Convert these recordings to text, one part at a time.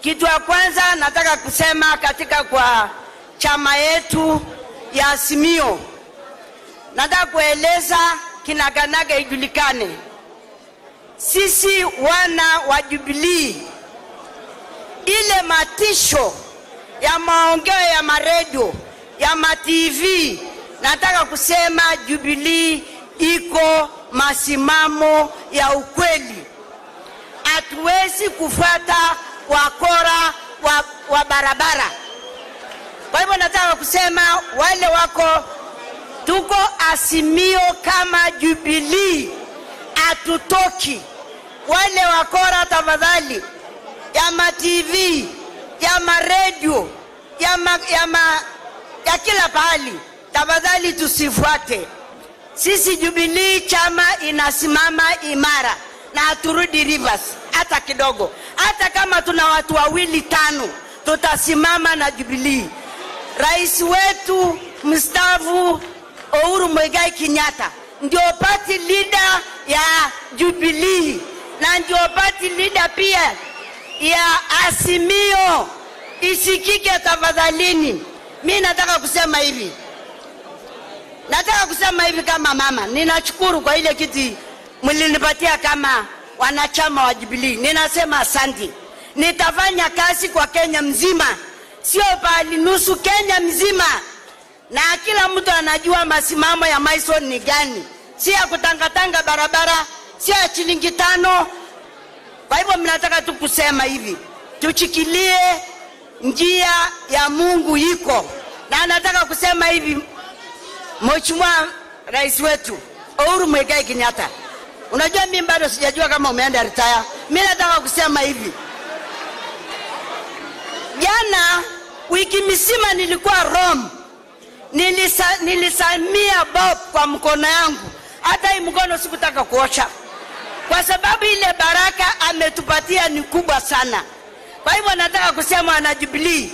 Kitu ya kwanza nataka kusema katika kwa chama yetu ya Azimio, nataka kueleza kinaganaga ijulikane. Sisi wana wa Jubilee, ile matisho ya maongeo ya maredio, ya ma-TV, nataka kusema Jubilee iko masimamo ya ukweli. Hatuwezi kufuata wakora wa barabara. Kwa hivyo nataka kusema wale wako tuko Azimio kama Jubilee, atutoki. Wale wakora tafadhali, ya ma-TV, ya ma-radio, ya kila pahali, tafadhali tusifuate. Sisi Jubilee chama inasimama imara na haturudi reverse hata kidogo. Hata kama tuna watu wawili tano, tutasimama na Jubilee. Rais wetu mstaafu Uhuru Kenyatta ndio party leader ya Jubilee na ndio party leader pia ya Azimio. Isikike tafadhalini. Mimi nataka kusema hivi. Kama mama, ninashukuru kwa ile kiti mlinipatia kama wanachama wa Jubilee. Ninasema asante. Nitafanya kazi kwa Kenya mzima, sio bali nusu, Kenya mzima. Na kila mtu anajua masimamo ya Maison ni gani. Si ya kutangatanga barabara, si ya shilingi 5. Kwa hivyo mnataka tu kusema hivi, tuchikilie njia ya Mungu iko. Na nataka kusema hivi, Mheshimiwa Rais wetu Uhuru Kenyatta, unajua mimi bado sijajua kama umeenda retire. Mimi nataka kusema hivi, jana wiki mzima nilikuwa Rome. Nilisamia Bob kwa mkono yangu. Hata hii mkono sikutaka kuosha, kwa sababu ile baraka ametupatia ni kubwa sana. Kwa hivyo nataka kusema wana Jubilee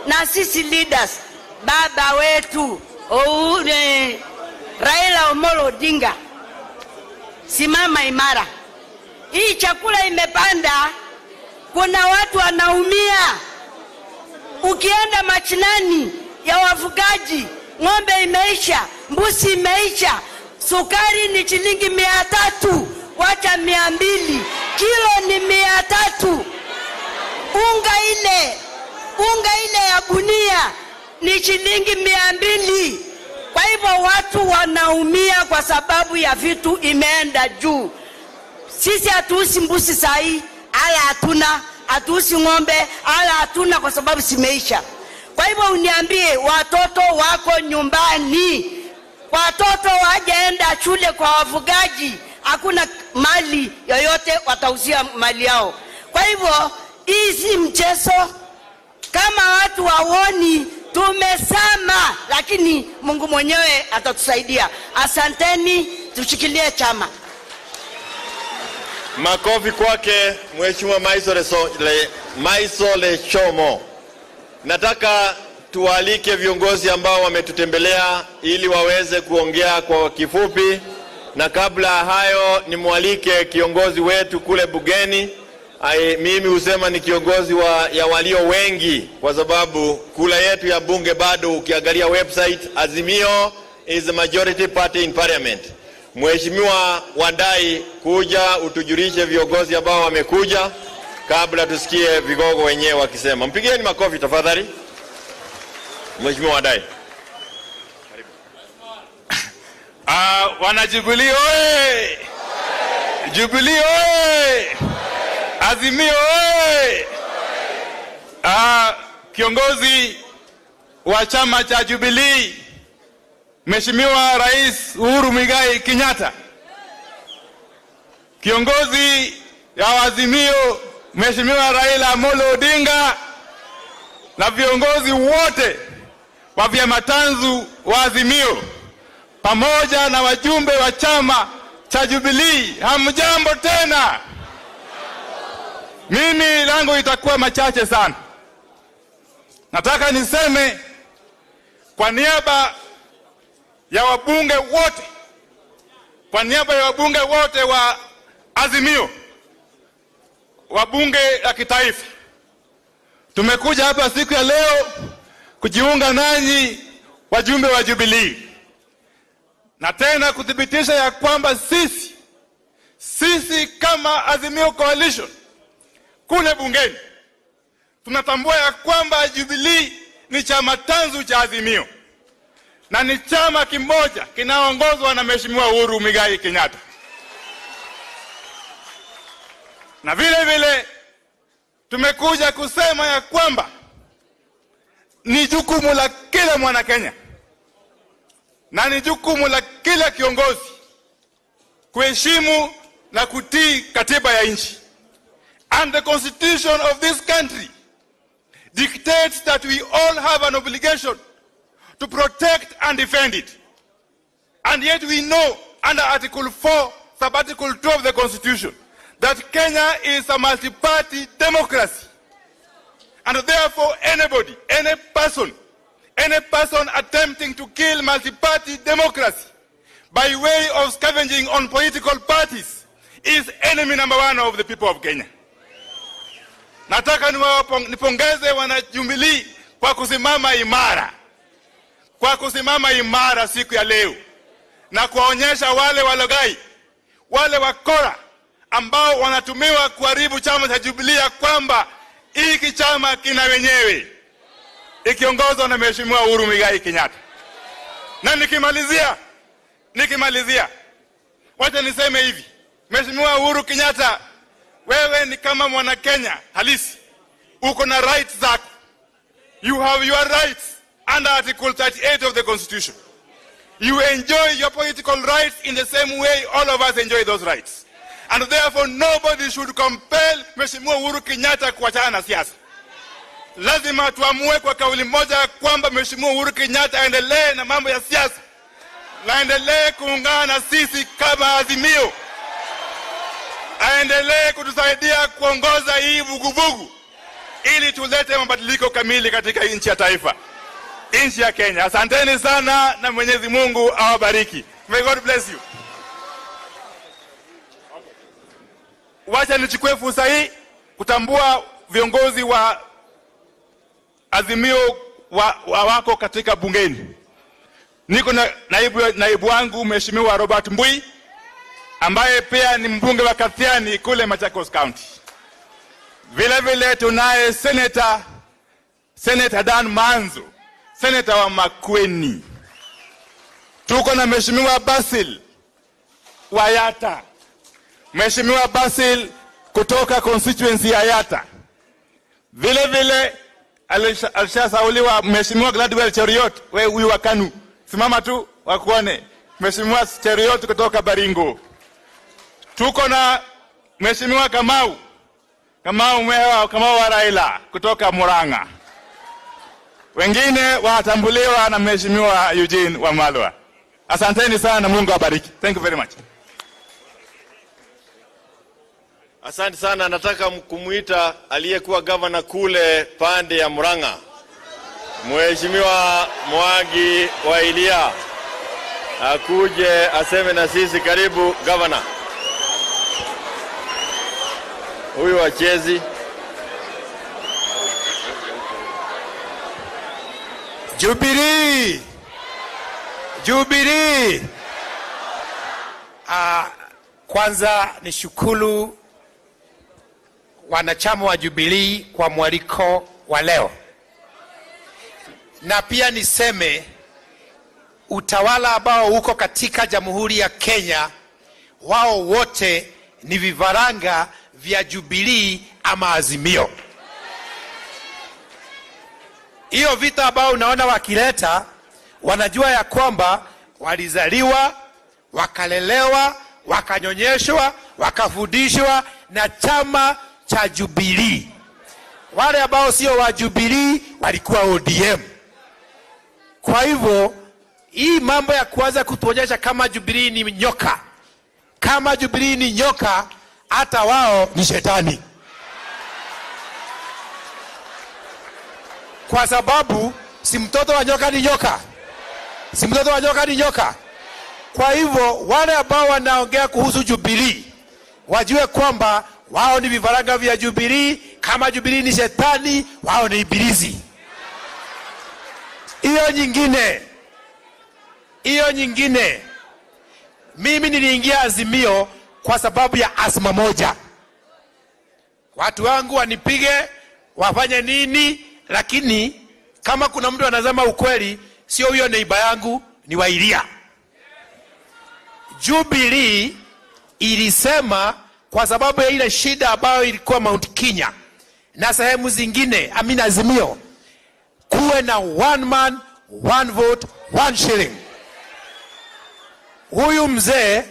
na sisi leaders, baba wetu Raila Amolo Odinga, simama imara. Hii chakula imepanda, kuna watu wanaumia. Ukienda machinani ya wafugaji, ng'ombe imeisha, mbuzi imeisha, sukari ni shilingi 300, wacha 200, kilo ni 300. Unga ile ya gunia ni shilingi 200. Kwa hivyo watu wanaumia kwa sababu ya vitu imeenda juu. Sisi hatuusi mbuzi sahi, ala hatuna, hatuusi ng'ombe, ala hatuna, kwa sababu zimeisha. Kwa hivyo uniambie, watoto wako nyumbani, watoto wajaenda shule kwa wafugaji, hakuna mali yoyote watauzia mali yao. Kwa hivyo hizi mchezo, kama watu waoni tumesama, lakini Mungu mwenyewe atatusaidia. Asanteni, tushikilie chama. Makofi kwake Mheshimiwa Maisole Chomo. Nataka tualike viongozi ambao wametutembelea ili waweze kuongea kwa kifupi, na kabla hayo nimwalike kiongozi wetu kule bugeni. Mimi husema ni kiongozi ya walio wengi, kwa sababu kula yetu ya bunge bado, ukiangalia website, Azimio is the majority party in parliament. Mheshimiwa Wadai, kuja utujulishe viongozi ambao wamekuja kabla tusikie vigogo wenyewe wakisema. Mpigieni makofi tafadhali. Mheshimiwa Wadai. Karibu. Wana Jubilee oye! Jubilee oye! Azimio oye! Kiongozi wa chama cha Jubilee, Mheshimiwa Rais Uhuru Kenyatta. Kiongozi ya Azimio, Mheshimiwa Raila Amolo Odinga, na viongozi wote wa vyama tanzu wa Azimio, pamoja na wajumbe wa chama cha Jubilee, hamjambo tena. Mimi langu itakuwa machache sana. Nataka niseme kwa niaba ya wabunge wote, wa Azimio, wabunge la kitaifa, tumekuja hapa siku ya leo kujiunga nanyi wajumbe wa Jubilee, na tena kuthibitisha ya kwamba sisi kama Azimio Coalition kule bungeni tunatambua ya kwamba Jubilee ni chama tanzu cha Azimio na ni chama kimoja kinaongozwa na Mheshimiwa Uhuru Muigai Kenyatta. Na vile vile tumekuja kusema ya kwamba ni jukumu la kila mwana Kenya na ni jukumu la kila kiongozi kuheshimu na kutii katiba ya nchi. And the constitution of this country dictates that we all have an obligation to protect and defend it. And yet we know under Article 4, Sub-Article 2 of the Constitution, that Kenya is a multi-party democracy. And therefore anybody, any person attempting to kill multi-party democracy by way of scavenging on political parties is enemy number one of the people of Kenya. Nataka nipongeze wana Jubilee kwa kusimama imara siku ya leo na kuwaonyesha wale walogai, wale wakora ambao wanatumiwa kuharibu chama cha Jubilee kwamba hiki chama kina wenyewe, ikiongozwa na Mheshimiwa Uhuru Muigai Kenyatta. Na nikimalizia wacha niseme hivi: Mheshimiwa Uhuru Kenyatta, wewe ni kama mwana Kenya halisi, uko na rights zako. You have your rights under Article 38 of the Constitution. You enjoy your political rights in the same way all of us enjoy those rights. And therefore nobody should compel Mheshimiwa Uhuru Kenyatta kuachana na siasa. Lazima tuamue kwa kauli moja kwamba Mheshimiwa Uhuru Kenyatta aendelee na mambo ya siasa, na aendelee kuungana na sisi kama Azimio, aendelee kutusaidia kuongoza hii vuguvugu ili tulete mabadiliko kamili katika nchi ya taifa, nchi ya Kenya. Asanteni sana na Mwenyezi Mungu awabariki. May God bless you. Wacha nichukue fursa hii kutambua viongozi wa Azimio wako katika bungeni. Niko na naibu wangu Mheshimiwa Robert Mbui ambaye pia ni mbunge wa Kathiani kule Machakos County. Vile vile tunaye Senator Dan Manzo, Senator wa Makueni. Tuko na Mheshimiwa Basil wa Yatta, Mheshimiwa Basil kutoka constituency ya Yatta. Vile vile alishasauliwa Mheshimiwa Gladwell Cheriot, wewe wa Kanu. Simama tu wakuone. Mheshimiwa Cheriot kutoka Baringo. Tuko na Mheshimiwa Kamau wa Raila kutoka Murang'a. Wengine watambuliwa na Mheshimiwa Eugene Wamalwa. Asanteni sana na Mungu awabariki. Thank you very much. Asante sana. Nataka kumuita aliyekuwa governor kule pande ya Murang'a, Mheshimiwa Mwangi wa Ilia, akuje aseme na sisi. Karibu governor. Huyu wachezi. Jubilee. Kwanza nishukuru wanachama wa Jubilee kwa mwaliko wa leo. Na pia niseme utawala ambao uko katika Jamhuri ya Kenya, wao wote ni vifaranga vya Jubilee ama Azimio. Hiyo vita ambao unaona wakileta, wanajua ya kwamba walizaliwa, wakalelewa, wakanyonyeshwa, wakafundishwa na chama cha Jubilee. Wale ambao sio wa Jubilee walikuwa ODM. Kwa hivyo hii mambo ya kuanza kutuonyesha kama Jubilee ni nyoka, kama Jubilee ni nyoka, hata wao ni shetani. Kwa sababu si mtoto wa nyoka ni nyoka, si mtoto wa nyoka ni nyoka. Kwa hivyo wale ambao wanaongea kuhusu Jubilee wajue kwamba wao ni vifaranga vya Jubilee Kama Jubilee ni shetani, wao ni ibilisi. Hiyo nyingine, mimi niliingia Azimio kwa sababu ya asma moja. Watu wangu wanipige, wafanye nini, lakini kama kuna mtu anasema ukweli, sio huyo neiba yangu, ni Wairia. Jubilee ilisema kwa sababu ya ile shida ambayo ilikuwa Mount Kenya na sehemu zingine, Azimio, kuwe na one man, one vote, one shilling. Huyu mzee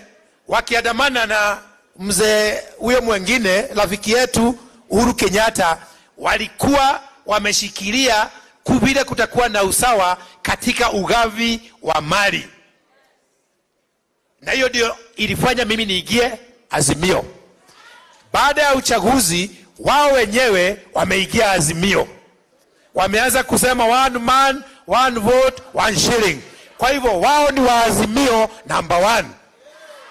wakiandamana na mzee huyo mwingine rafiki yetu Uhuru Kenyatta, walikuwa wameshikilia vile kutakuwa na usawa katika ugavi wa mali, na hiyo ndio ilifanya mimi niingie Azimio. Baada ya uchaguzi, wao wenyewe wameingia Azimio, wameanza kusema one man, one vote, one shilling. Kwa hivyo wao ni wa Azimio number 1.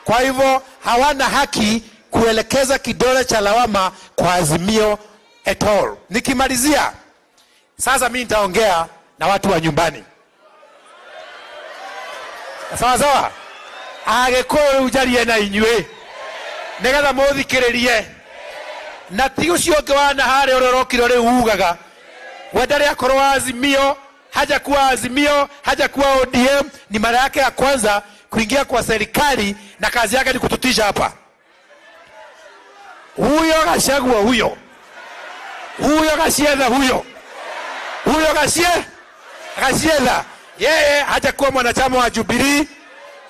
Kwa hivyo hawana haki kuelekeza kidole cha lawama kwa Azimio at all. Nikimalizia sasa, mimi nitaongea na watu wa nyumbani. Sawa. Agĩkũyũ njarie na inyuĩ nĩgetha mũthikĩrĩrie, na ti ũcio ũngĩ wana harĩa ũrĩa ũrokire rĩu ugaga we ndarĩ akorwo Azimio, hajakuwa Azimio, hajakuwa ODM. Ni mara yake ya kwanza kuingia kwa serikali na kazi yake ni kututisha hapa. Huyo Gachagua, huyo Gasietha, huyo Gasietha, yeye hajakuwa mwanachama wa Jubilee,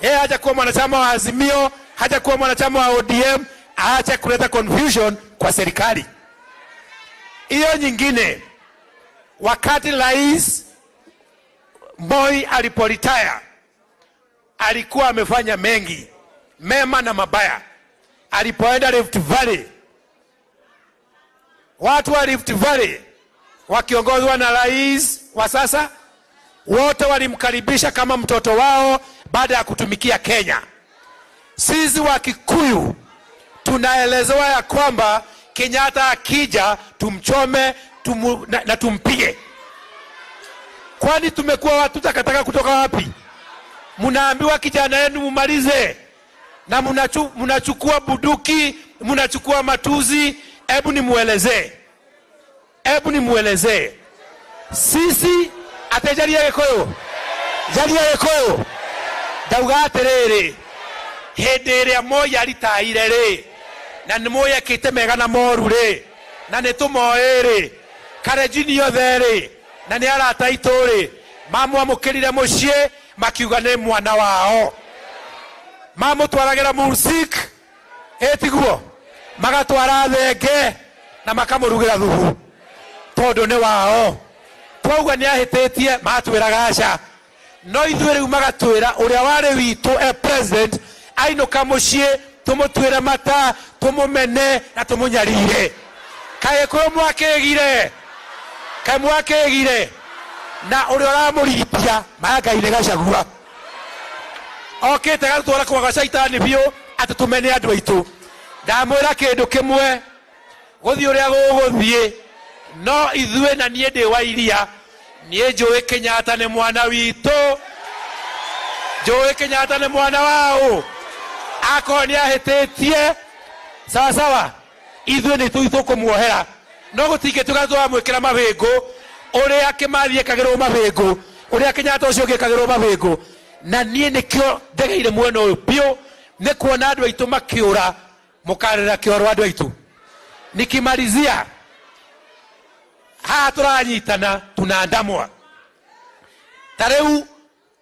yeye hajakuwa mwanachama wa Azimio, hajakuwa mwanachama wa ODM. Aache kuleta confusion kwa serikali. Hiyo nyingine, wakati Rais Moi aliporetire, alikuwa amefanya mengi mema na mabaya. Alipoenda Rift Valley, watu wa Rift Valley wakiongozwa na rais wa sasa, wote walimkaribisha kama mtoto wao baada ya kutumikia Kenya. Sisi wa Kikuyu tunaelezewa ya kwamba Kenyatta akija tumchome na tumpige. Kwani tumekuwa watu takataka kutoka wapi? Munaambiwa kijana yenu mumalize, na munachukua buduki, munachukua matuzi. Hebu nimuelezee. Sisi atejaria Gĩkũyũ ndauga atĩrĩrĩ, hĩndĩ ĩrĩa Moi aritaire rĩ, na nĩ Moi ekĩte mega na moru rĩ, na nĩ tũmoĩ rĩ, Kalenjin yothe rĩ, na nĩ arata aitũ rĩ, mamwamũkĩrire mũciĩ makiuga nĩ mwana wao, mamũtwaragĩra music tiguo, magatwara thenge na makamũrugĩra thubu tondũ nĩ wao. Twauga nĩ ahĩtĩtie, matwĩraga aca. No ithuĩ rĩu magatwĩra ũrĩa warĩ witũ president ainũka mũciĩ, tũmũtuĩre mata, tũmũmene na tũmũnyarire. Kaĩ mwakĩgire na ũrĩa ũramũritia Ngai Gachagua okĩte gatwara kwa gacaitani biũ atĩ tũmene andũ aitũ. Ndamwĩra kĩndũ kĩmwe, gũthiĩ ũrĩa gũgũthiĩ, no ithuĩ na niĩ ndĩ wa iria, niĩ njũĩ Kenyatta nĩ mwana witũ, njũĩ Kenyatta nĩ mwana wao. Akorwo nĩ ahĩtĩtie, sawa, ithuĩ nĩ tũkũmuohera. No gũtingĩtuĩka twamwĩkĩra mabĩngũ ũrĩa Kĩmathi ekagĩrwo mabĩngũ, ũrĩa Kenyatta ũcio ũngĩ ekagĩrwo mabĩngũ. Na niĩ nĩkĩo ndegeire mwena ũyũ biũ, nĩ kuona andũ aitũ makĩũra, mũkarĩra kĩoro andũ aitũ. Nikimalizia, haha tũranyitana, tunaandamwa. Tareu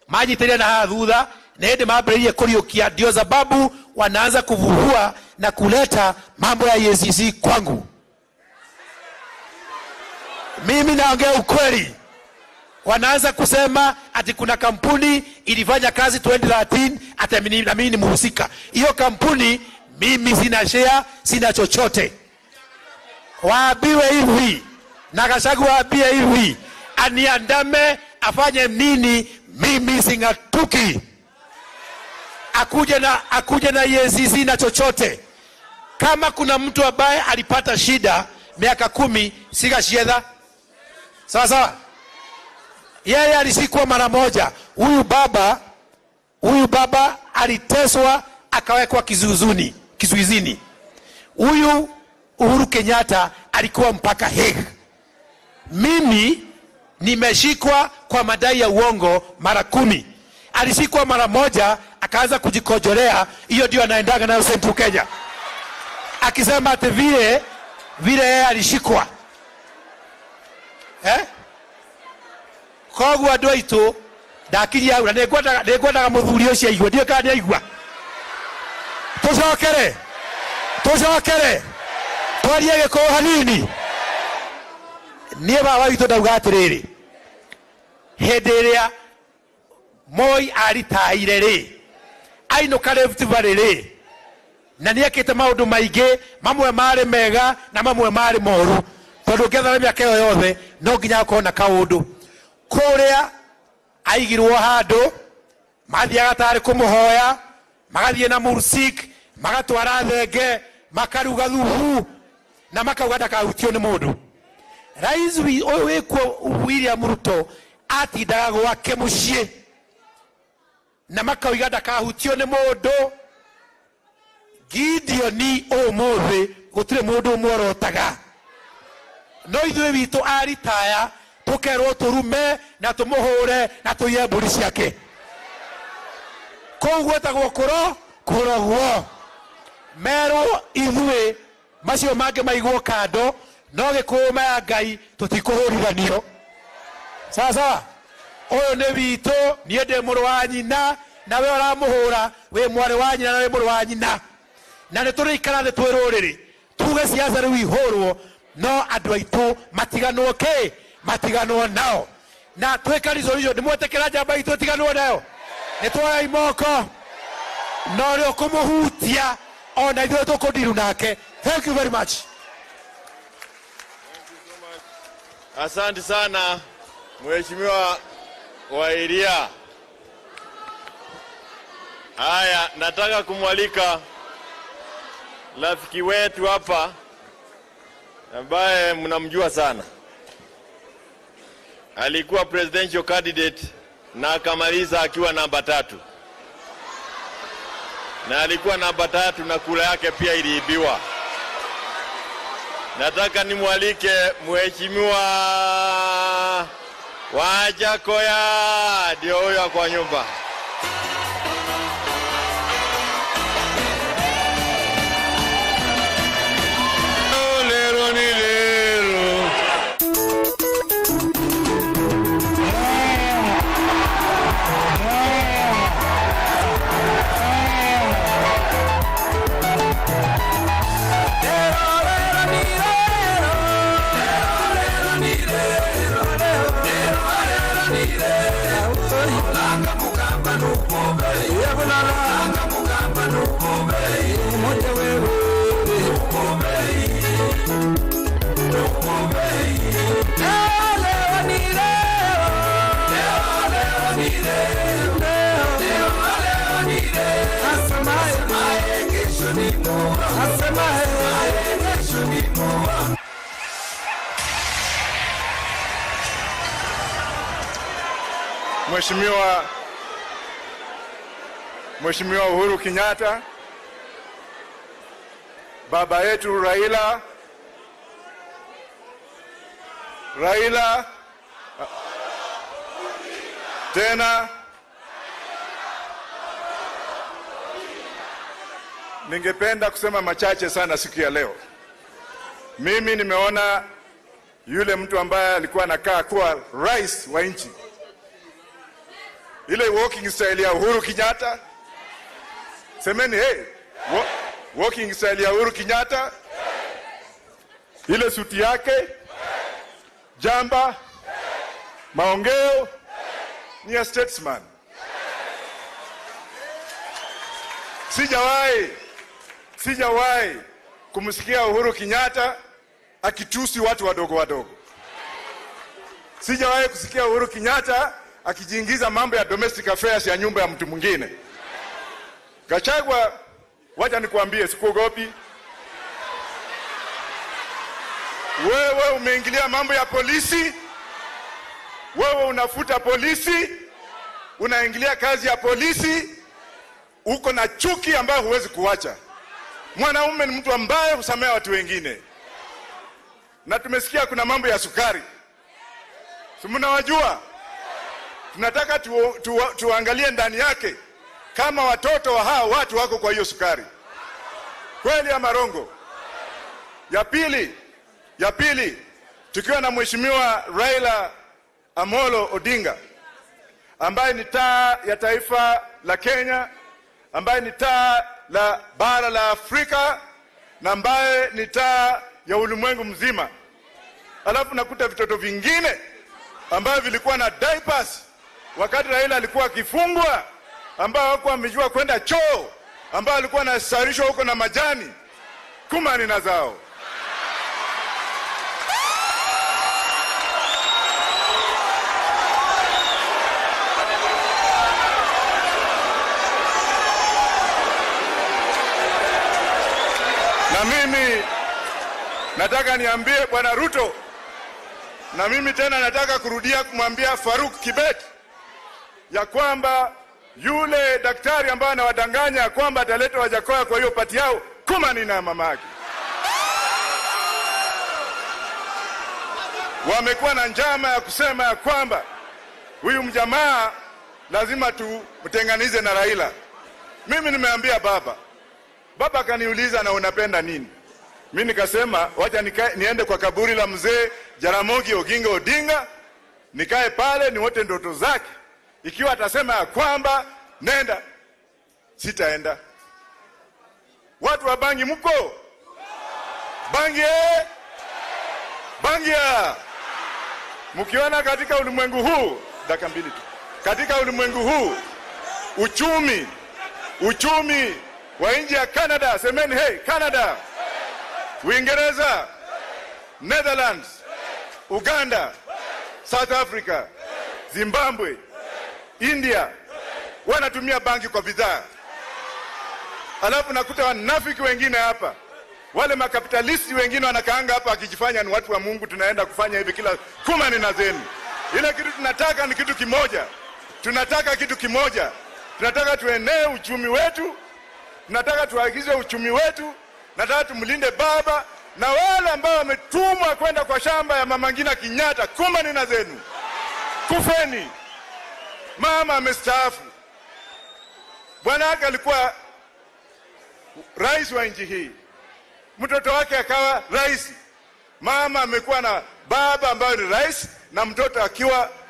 majiteria na haha thutha, na hĩndĩ mambĩrĩirie kũriũkia, ndio sababu wanaanza kuvuhua na kuleta mambo ya EACC kwangu. Mimi naongea ukweli. Wanaanza kusema ati kuna kampuni ilifanya kazi 2013 ati mimi ni mhusika. Hiyo kampuni mimi sina share, sina chochote. Waambiwe hivi, na Gachagua waambie hivi, aniandame afanye nini, mimi singatuki. Akuje na EACC na chochote. Kama kuna mtu ambaye alipata shida miaka 10 siga shiedha. Sawa sawa. Yeye alishikwa mara moja. Huyu baba aliteswa akawekwa kizuizini. Huyu Uhuru Kenyatta alikuwa mpaka Hague. Mimi nimeshikwa kwa madai ya uongo mara 10. Alishikwa mara moja akaanza kujikojolea, hiyo ndio anaendaga nayo Central Kenya. Akisema ati vile yeye alishikwa. Kogwa andũ aitũ ndakiria aura nĩngwendaga mũthuri ũcio aigua, ndiũ kana nĩaigua. Tũcokere twarie Gĩkũyũ hanini. Niĩ baba witũ ndauga atĩrĩrĩ, hĩndĩ ĩrĩa Moi aritaire rĩ, ainũka Rift Valley rĩ, na nĩekĩte maũndũ maingĩ, mamwe marĩ mega na mamwe marĩ moru, tondũ ngĩetha mĩaka ĩyo yothe no nginya akorwo na kaũndũ. Kũrĩa aigirwo handũ mathiaga tarĩ kũmũhoya, magathiĩ na mursik, magatwara thenge, makaruga thubu na makauga ndakahutio nĩ mũndũ. Rais ũyũ wĩkuo William Ruto atindaga gwake mũciĩ na makauga ndakahutio nĩ mũndũ. Gideoni ũmũthĩ gũtirĩ mũndũ ũmworotaga, no ithuĩ witũ aritaya tukerwo turume na tumuhure na tuiye mbũri ciake. Kũu gwetagwo kũrogwo. Merwo ithuĩ macio mangĩ maigwo kando, no Gĩkũyũ maya Ngai tũtikũhũrithanio. Sawa. Ũyũ nĩ witũ, niĩ ndĩ mũrũ wa nyina, na we ũramũhũra wĩ mwarĩ wa nyina na wĩ mũrũ wa nyina. Na nĩ tũrĩikara thĩ twĩ rũrĩrĩ tuge ciaca rĩu ihũrwo, no andũ aitũ matiganwo nao. Na twĩka resolution, ndĩmwetĩkĩra njamba itũ ĩtiganwo nayo. Nĩtwoya imoko no rĩo kũmũhutia ona ithuĩ tũkũndiru nake. Thank you very much. Asante sana Mheshimiwa Wairia. Haya, nataka kumwalika rafiki wetu hapa ambaye mnamjua sana. Alikuwa presidential candidate na akamaliza akiwa namba 3. Na alikuwa namba 3 na kura yake pia iliibiwa. Nataka nimwalike Mheshimiwa Wajakoya, ndio huyo kwa nyumba. Mheshimiwa Uhuru Kenyatta, baba yetu Raila tena, ningependa kusema machache sana siku ya leo. Mimi nimeona yule mtu ambaye alikuwa anakaa kuwa rais wa nchi, ile walking style ya Uhuru Kenyatta. Semeni hey, walking style ya Uhuru Kenyatta. Ile suti yake, jamba, maongeo ni a statesman. Sijawahi kumsikia Uhuru Kenyatta akitusi watu wadogo. Sijawahi kusikia Uhuru Kenyatta akijiingiza mambo ya domestic affairs ya nyumba ya mtu mwingine. Gachagua, wacha nikuambie, sikuogopi. Wewe umeingilia mambo ya polisi. Wewe unafuta polisi, unaingilia kazi ya polisi. Uko na chuki ambayo huwezi kuacha. Mwanaume ni mtu ambaye husamea watu wengine. Na tumesikia kuna mambo ya sukari. Si mnawajua? Tunataka tuangalie ndani yake kama watoto wa hao watu wako kwa hiyo sukari. Kweli ama rongo? Ya pili, tukiwa na Mheshimiwa Raila Amolo Odinga ambaye ni taa ya taifa la Kenya, ambaye ni taa la bara la Afrika na ambaye ni taa ya ulimwengu mzima. Alafu nakuta vitoto vingine ambao vilikuwa na diapers wakati Raila alikuwa akifungwa, ambao hawakuwa wamejua kwenda choo, ambao alikuwa anasarishwa huko na majani kumani na zao. Na mimi nataka niambie Bwana Ruto, na mimi tena nataka kurudia kumwambia Faruk Kibet ya kwamba yule daktari ambaye anawadanganya kwamba ataleta Wajakoya kwa hiyo pati yao, kumani na mamake. Wamekuwa na njama ya kusema ya kwamba huyu mjamaa lazima tumtenganize na Raila. Mimi nimeambia baba kaniuliza na unapenda nini? Mimi nikasema wacha niende kwa kaburi la mzee Jaramogi Oginga Odinga, nikae pale niwote ndoto zake. Ikiwa atasema ya kwamba nenda, sitaenda. Watu wa Bangi mko? Bangi Bangia. Mkiona katika ulimwengu huu, dakika mbili tu. Katika ulimwengu huu uchumi wa nchi ya Canada, semeni hey Canada, Uingereza, Netherlands, Uganda, South Africa, Zimbabwe, India wanatumia bangi kwa bidhaa. Alafu nakuta wanafiki wengine hapa, wale makapitalisti wengine wanakaanga hapa akijifanya ni watu wa Mungu, tunaenda kufanya hivi kila kumani na zeni. Ile kitu tunataka ni kitu kimoja. Tunataka tuenee uchumi wetu. Tunataka tuagize uchumi wetu. Nataka tumlinde baba na wale ambao wametumwa kwenda kwa shamba ya Mama Ngina Kinyata, kumani na zenu. Kufeni. Mama amestaafu. Bwana yake alikuwa rais wa nchi hii. Mtoto wake akawa rais. Mama amekuwa na baba ambaye ni rais na mtoto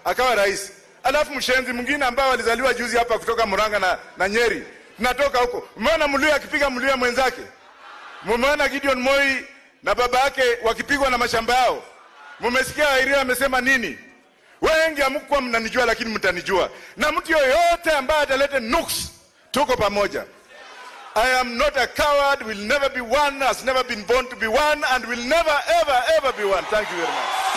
akawa rais. Alafu mshenzi mwingine ambao alizaliwa juzi hapa kutoka Murang'a na Nyeri. Tunatoka huko. Umeona Mluya akipiga Mluya mwenzake? Mumeona Gideon Moi na baba yake wakipigwa na mashamba yao? Mumesikia Airia amesema nini? Wengi hamkuwa mnanijua lakini mtanijua. Na mtu yoyote ambaye atalete nuks, tuko pamoja. I am not a coward, will never be one, has never been born to be one, and will never ever be one. Thank you very much.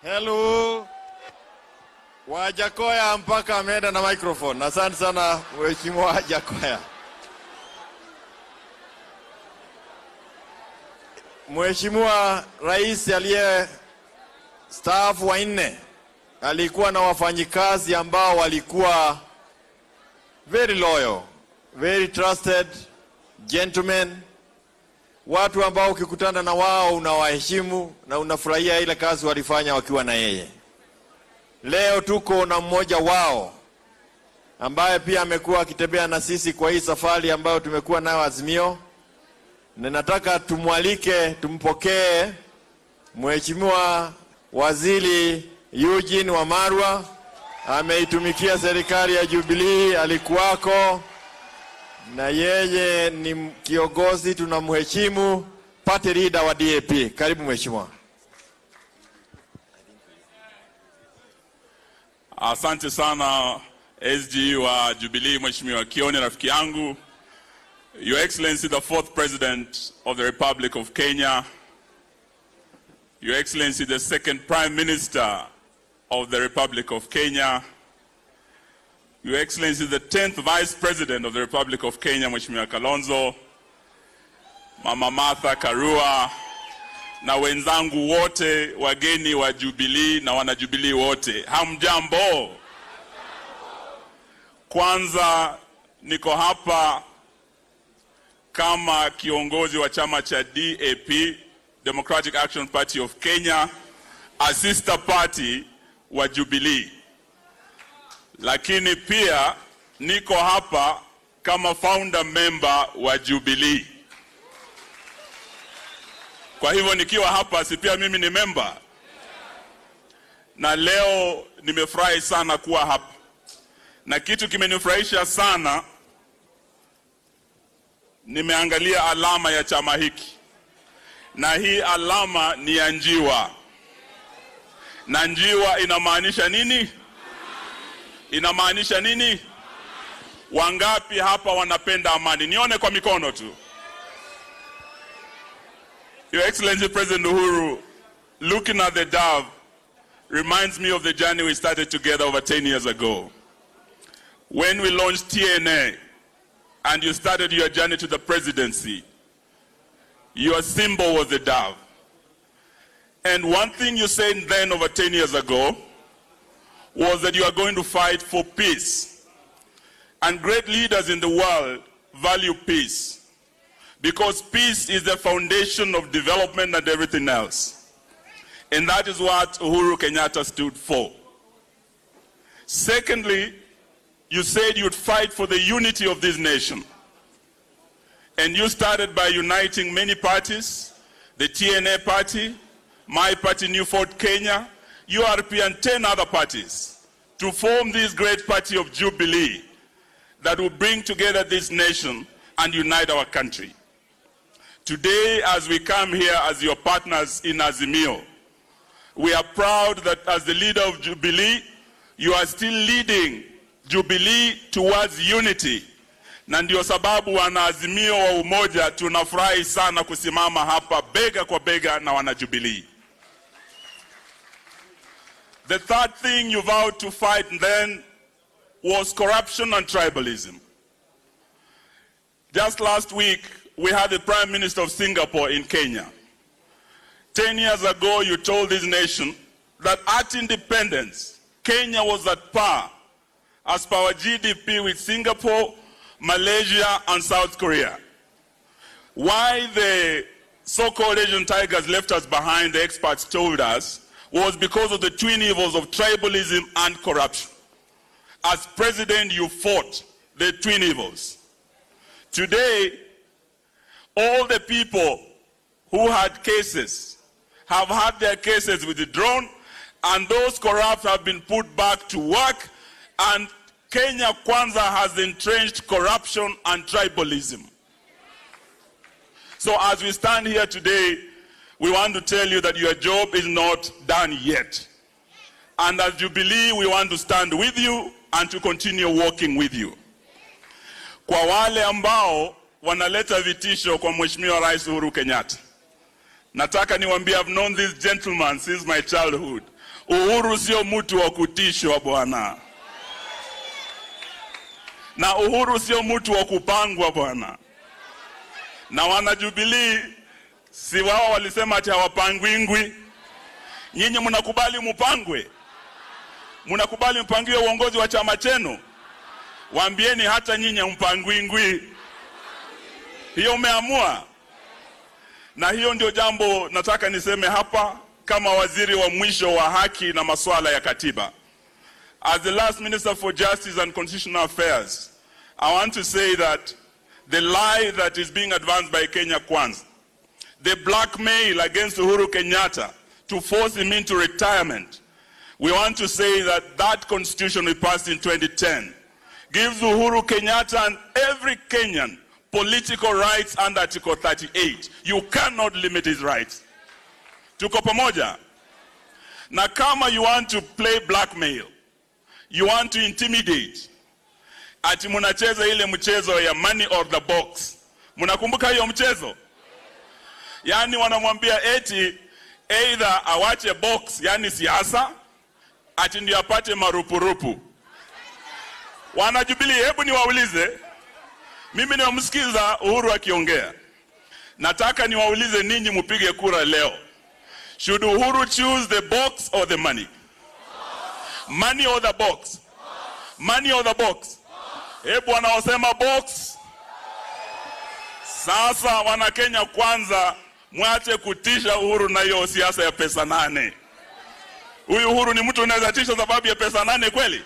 Hello. Wajakoya mpaka ameenda na microphone. Asante sana Mheshimiwa Wajakoya. Mheshimiwa Rais aliye staafu wa 4 alikuwa na wafanyikazi ambao walikuwa very loyal, very trusted gentlemen, watu ambao ukikutana na wao unawaheshimu na unafurahia ile kazi walifanya wakiwa na yeye. Leo tuko na mmoja wao ambaye pia amekuwa akitembea na sisi kwa hii safari ambayo tumekuwa nayo Azimio. Na nataka tumwalike, tumpokee Mheshimiwa Waziri Eugene Wamalwa. Ameitumikia serikali ya Jubilee, alikuwako, na yeye ni kiongozi tunamheshimu, party leader wa DAP. Karibu mheshimiwa. Asante sana SG wa Jubilee, Mheshimiwa Kioni, rafiki yangu. Your Excellency, the 4th President of the Republic of Kenya. Your Excellency, the 2nd Prime Minister of the Republic of Kenya. Your Excellency, the 10th Vice President of the Republic of Kenya, Mheshimiwa Kalonzo, Mama Martha Karua, na wenzangu wote, wageni wa Jubilee na wana Jubilee wote. Hamjambo. Kwanza niko hapa kama kiongozi wa chama cha DAP, Democratic Action Party of Kenya, a sister party wa Jubilee. Lakini pia niko hapa kama founder member wa Jubilee. Kwa hivyo nikiwa hapa si pia mimi ni member. Na leo nimefurahi sana kuwa hapa. Na kitu kimenifurahisha sana, nimeangalia alama ya chama hiki. Na hii alama ni ya njiwa. Na njiwa inamaanisha nini? Inamaanisha nini? Wangapi hapa wanapenda amani? Nione kwa mikono tu. Your Excellency President Uhuru, looking at the dove reminds me of the journey we started together over 10 years ago. When we launched TNA and you started your journey to the presidency, your symbol was the dove. And one thing you said then over 10 years ago was that you are going to fight for peace. And great leaders in the world value peace, because peace is the foundation of development and everything else. And that is what Uhuru Kenyatta stood for. Secondly, you said you'd fight for the unity of this nation. And you started by uniting many parties, the TNA party, my party, New Fort Kenya, URP, and 10 other parties, to form this great party of Jubilee that will bring together this nation and unite our country. Today, as we come here as your partners in Azimio, we are proud that as the leader of Jubilee, you are still leading Jubilee towards unity. Na ndio sababu wana Azimio wa umoja tunafurahi sana kusimama hapa bega kwa bega na wana Jubilee. The third thing you vowed to fight then was corruption and tribalism. Just last week, we had the Prime Minister of Singapore in Kenya. 10 years ago, you told this nation that at independence, Kenya was at par as per our GDP with Singapore, Malaysia, and South Korea. Why the so-called Asian tigers left us behind, the experts told us, was because of the twin evils of tribalism and corruption. As president, you fought the twin evils. Today, all the people who had cases have had their cases withdrawn, and those corrupt have been put back to work, and Kenya Kwanza has entrenched corruption and tribalism. So as we stand here today, we want to tell you that your job is not done yet. And as Jubilee, we want to stand with you and to continue working with you. Kwa wale ambao wanaleta vitisho kwa Mheshimiwa Rais Uhuru Kenyatta, nataka niwaambie, I've known this gentleman since my childhood. Uhuru sio mtu wa kutishwa bwana. Na Uhuru sio mtu wa kupangwa bwana. Na wana Jubilee, si wao walisema ati hawapangwingwi. Nyinyi mnakubali mpangwe? Mnakubali mpangiwe uongozi wa chama chenu? Waambieni hata nyinyi mpangwingwi. Hiyo umeamua. Na hiyo ndio jambo nataka niseme hapa kama waziri wa mwisho wa haki na masuala ya katiba. As the last Minister for Justice and Constitutional Affairs, I want to say that the lie that is being advanced by Kenya Kwanza, the blackmail against Uhuru Kenyatta to force him into retirement, we want to say that that constitution we passed in 2010 gives Uhuru Kenyatta and every Kenyan political rights under Article 38. You cannot limit his rights. Tuko pamoja? Na kama you want to play blackmail, you want to intimidate, ati munacheza ile mchezo ya money or the box. Munakumbuka hiyo mchezo? Yani wanamwambia eti either awache box, yani siasa, ati ndio apate marupurupu. Wana Jubilee, hebu niwaulize, mimi nimemsikiza Uhuru akiongea. Nataka niwaulize ninyi mpige kura leo. Should Uhuru choose the box or the money? Money or the box? Money or the box? Hebu wanaosema box. Sasa wana Kenya Kwanza, mwache kutisha Uhuru na hiyo siasa ya pesa 8. Huyu Uhuru ni mtu unaweza tisha sababu ya pesa 8 kweli?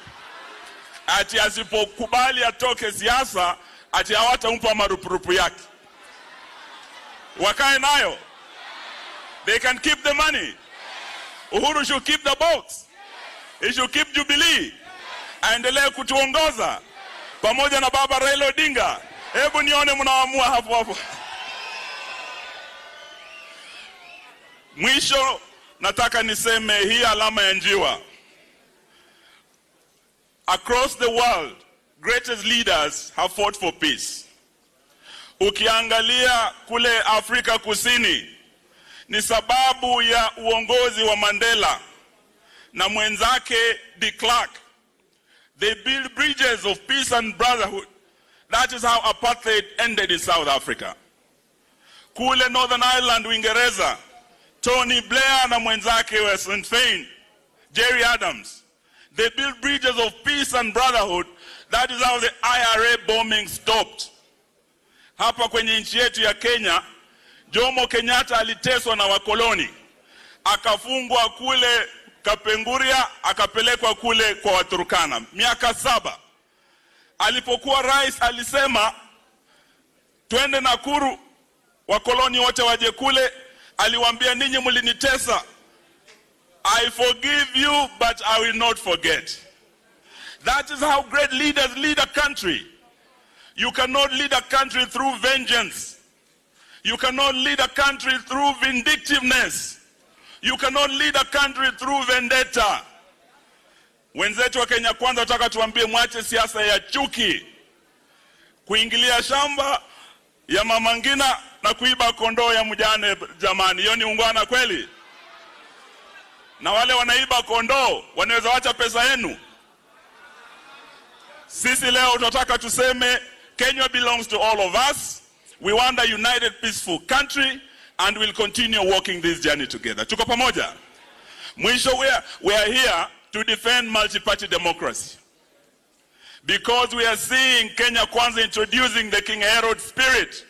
Ati asipokubali atoke siasa, ati hawatampa marupurupu yake. Wakae nayo. They can keep the money. Uhuru should keep the box. He should keep Jubilee. Aendelee kutuongoza pamoja na baba Raila Odinga. Hebu nione mnaamua hapo hapo. Mwisho nataka niseme hii alama ya njiwa. Across the world, greatest leaders have fought for peace. Ukiangalia kule Afrika Kusini, ni sababu ya uongozi wa Mandela na mwenzake de Klerk. They built bridges of peace and brotherhood. That is how apartheid ended in South Africa. Kule Northern Ireland, Uingereza, Tony Blair na mwenzake wa Sinn Féin, Jerry Adams. They built bridges of peace and brotherhood. That is how the IRA bombing stopped. Hapa kwenye nchi yetu ya Kenya, Jomo Kenyatta aliteswa na wakoloni. Akafungwa kule Kapenguria, akapelekwa kule kwa Waturkana. Miaka 7. Alipokuwa rais alisema, twende Nakuru, wakoloni wote waje kule. Aliwaambia, ninyi mlinitesa. I forgive you, but I will not forget. That is how great leaders lead a country. You cannot lead a country through vengeance. You cannot lead a country through vindictiveness. You cannot lead a country through vendetta. Wenzetu wa Kenya Kwanza nataka tuambie mwache siasa ya chuki. Kuingilia shamba ya Mama Ngina na kuiba kondoo ya mjane jamani. Hiyo ni ungwana kweli? Na wale wanaiba kondoo wanaweza wacha pesa yenu? Sisi leo tunataka tuseme Kenya belongs to all of us. We want a united, peaceful country, and we'll continue walking this journey together. Tuko pamoja? Mwisho, we are here to defend multi-party democracy. Because we are seeing Kenya Kwanza introducing the King Herod spirit,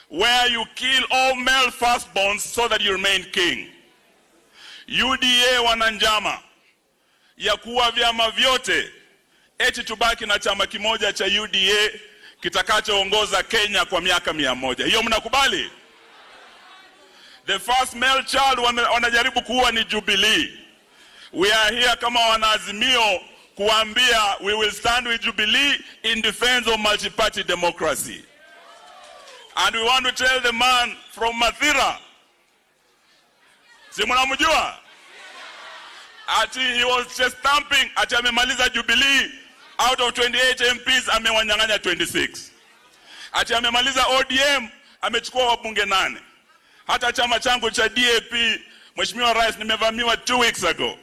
where you kill all male firstborns so that you remain king. UDA wananjama ya kuwa vyama vyote eti tubaki na chama kimoja cha UDA kitakachoongoza Kenya kwa miaka 100. Hiyo mnakubali? The first male child wanajaribu kuua ni Jubilee. We are here kama wanaazimio kuambia we will stand with Jubilee in defense of multi-party democracy. And we want to tell the man from Mathira, si mnamjua? Ati he was just stamping, ati amemaliza Jubilee, out of 28 MPs amewanyang'anya 26. Ati amemaliza ODM, amechukua wabunge 8. Hata chama changu cha DAP, Mheshimiwa Rais, nimevamiwa 2 weeks ago.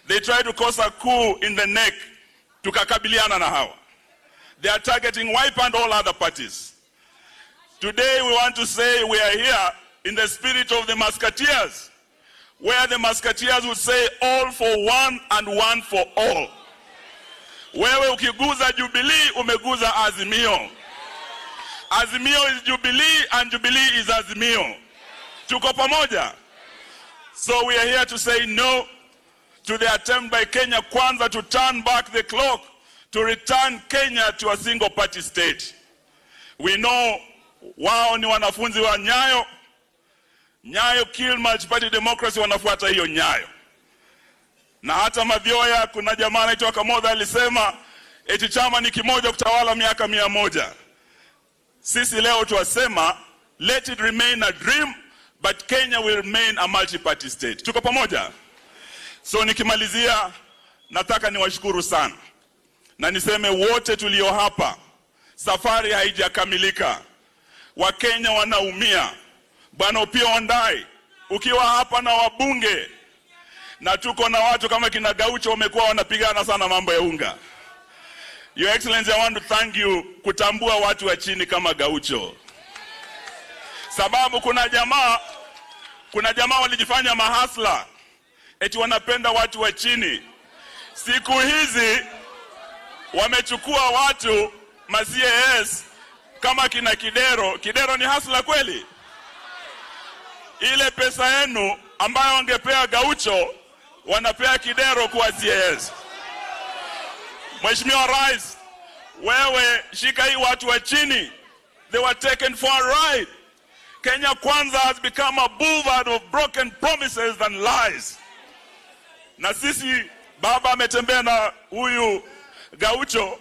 They tried to cause a coup in the neck, tukakabiliana na hawa. They are targeting Wiper and all other parties. Today we want to say we are here in the spirit of the Musketeers, where the Musketeers would say all for one and one for all. Wewe ukiguza Jubilee, umeguza Azimio. Azimio is Jubilee and Jubilee is Azimio. Tuko pamoja? So we are here to say no to the attempt by Kenya Kwanza to turn back the clock, to return Kenya to a single party state. We know wao ni wanafunzi wa Nyayo. Nyayo kill multi-party democracy, wanafuata hiyo Nyayo. Na hata Mathioya, kuna jamaa anaitwa Kamodha alisema eti chama ni kimoja kutawala miaka 100. Sisi leo tuwasema let it remain a dream, but Kenya will remain a multi-party state. Tuko pamoja? So nikimalizia, nataka niwashukuru sana. Na niseme wote tulio hapa, safari haijakamilika. Wakenya wanaumia. Bwana Opiyo Wandayi, ukiwa hapa na wabunge, na tuko na watu kama kina Gaucho wamekuwa wanapigana sana mambo ya unga. Your Excellency, I want to thank you kutambua watu wa chini kama Gaucho. Sababu kuna jamaa walijifanya mahasla eti wanapenda watu wa chini. Siku hizi wamechukua watu ma-CAS kama kina Kidero. Kidero ni hasla kweli? Ile pesa yenu ambayo wangepea Gaucho wanapea Kidero kwa CAS. Mheshimiwa Rais, wewe shika hii watu wa chini. They were taken for a ride. Kenya Kwanza has become a boulevard of broken promises and lies. Na sisi baba ametembea na huyu Gaucho.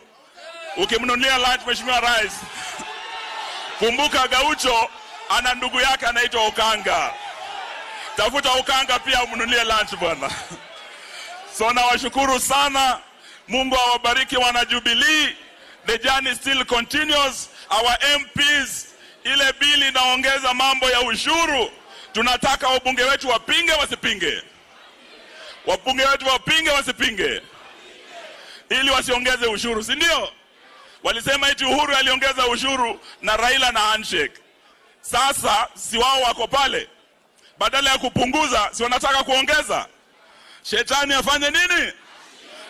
Ukimnunulia lunch, Mheshimiwa Rais, kumbuka Gaucho ana ndugu yake anaitwa Okanga. Tafuta Okanga pia umnunulie lunch bwana. So nawashukuru sana. Mungu awabariki wana Jubilee. The journey still continues. Our MPs, ile bili inaongeza mambo ya ushuru. Tunataka wabunge wetu wapinge wasipinge. Wabunge wetu wapinge wasipinge. Ili wasiongeze ushuru, si ndio? Walisema eti Uhuru aliongeza ushuru na Raila na handshake. Sasa si wao wako pale. Badala ya kupunguza, si wanataka kuongeza. Shetani afanye nini?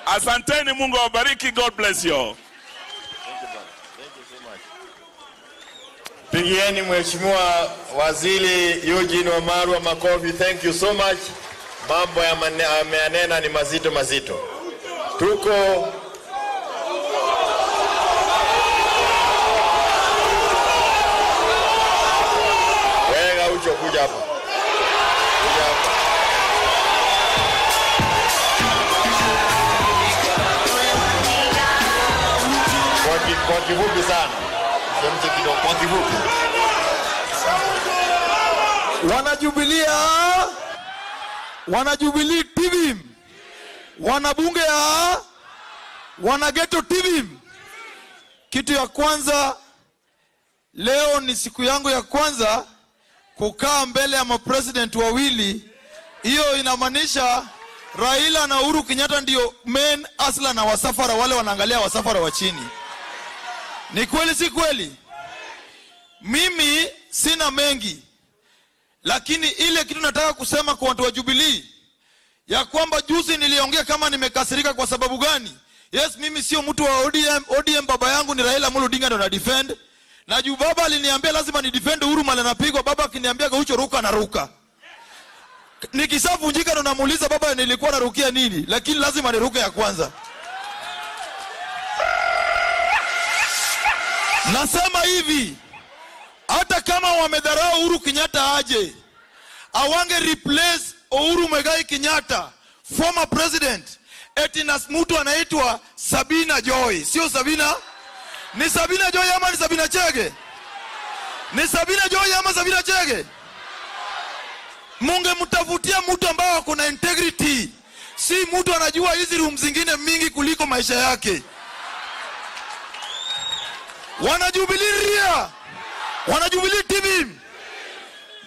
Asanteni, Mungu awabariki. God bless you all. Pigieni Mheshimiwa Waziri Eugene Wamalwa makofi. Thank you so much. Mambo ameanena ni mazito mazito. Tuko wega ucho kuja hapa. Kuja hapa. Kwa kifupi sana. Kwa kifupi. Wana Jubilee TV, wanabunge ya wana Geto TV. Kitu ya kwanza, leo ni siku yangu ya kwanza kukaa mbele ya mapresident wawili. Hiyo inamaanisha Raila na Uhuru Kenyatta ndio main asla na wasafara, wale wanaangalia wasafara wa chini. Ni kweli si kweli? Mimi sina mengi, lakini ile kitu nataka kusema kwa watu wa Jubilee ya kwamba juzi niliongea kama nimekasirika. Kwa sababu gani? Yes, mimi sio mtu wa ODM, baba yangu ni Raila Amolo Odinga ndo na defend. Na juu baba aliniambia lazima ni defend Uhuru mali anapigwa, baba akiniambia Gaucho ruka na ruka. Nikishavunjika ndo namuuliza baba nilikuwa narukia nini, lakini lazima niruke ya kwanza. Nasema hivi, hata kama wamedharau Uhuru Kenyatta aje, awange replace Uhuru Muigai Kenyatta, former president, eti na mtu anaitwa Sabina Joy. Sio Sabina? Ni Sabina Joy ama ni Sabina Chege? Ni Sabina Joy ama Sabina Chege? Munge mtafutia mtu ambao kuna integrity. Si mtu anajua hizi room zingine mingi kuliko maisha yake. Wana Jubilee, wana Jubilee TV.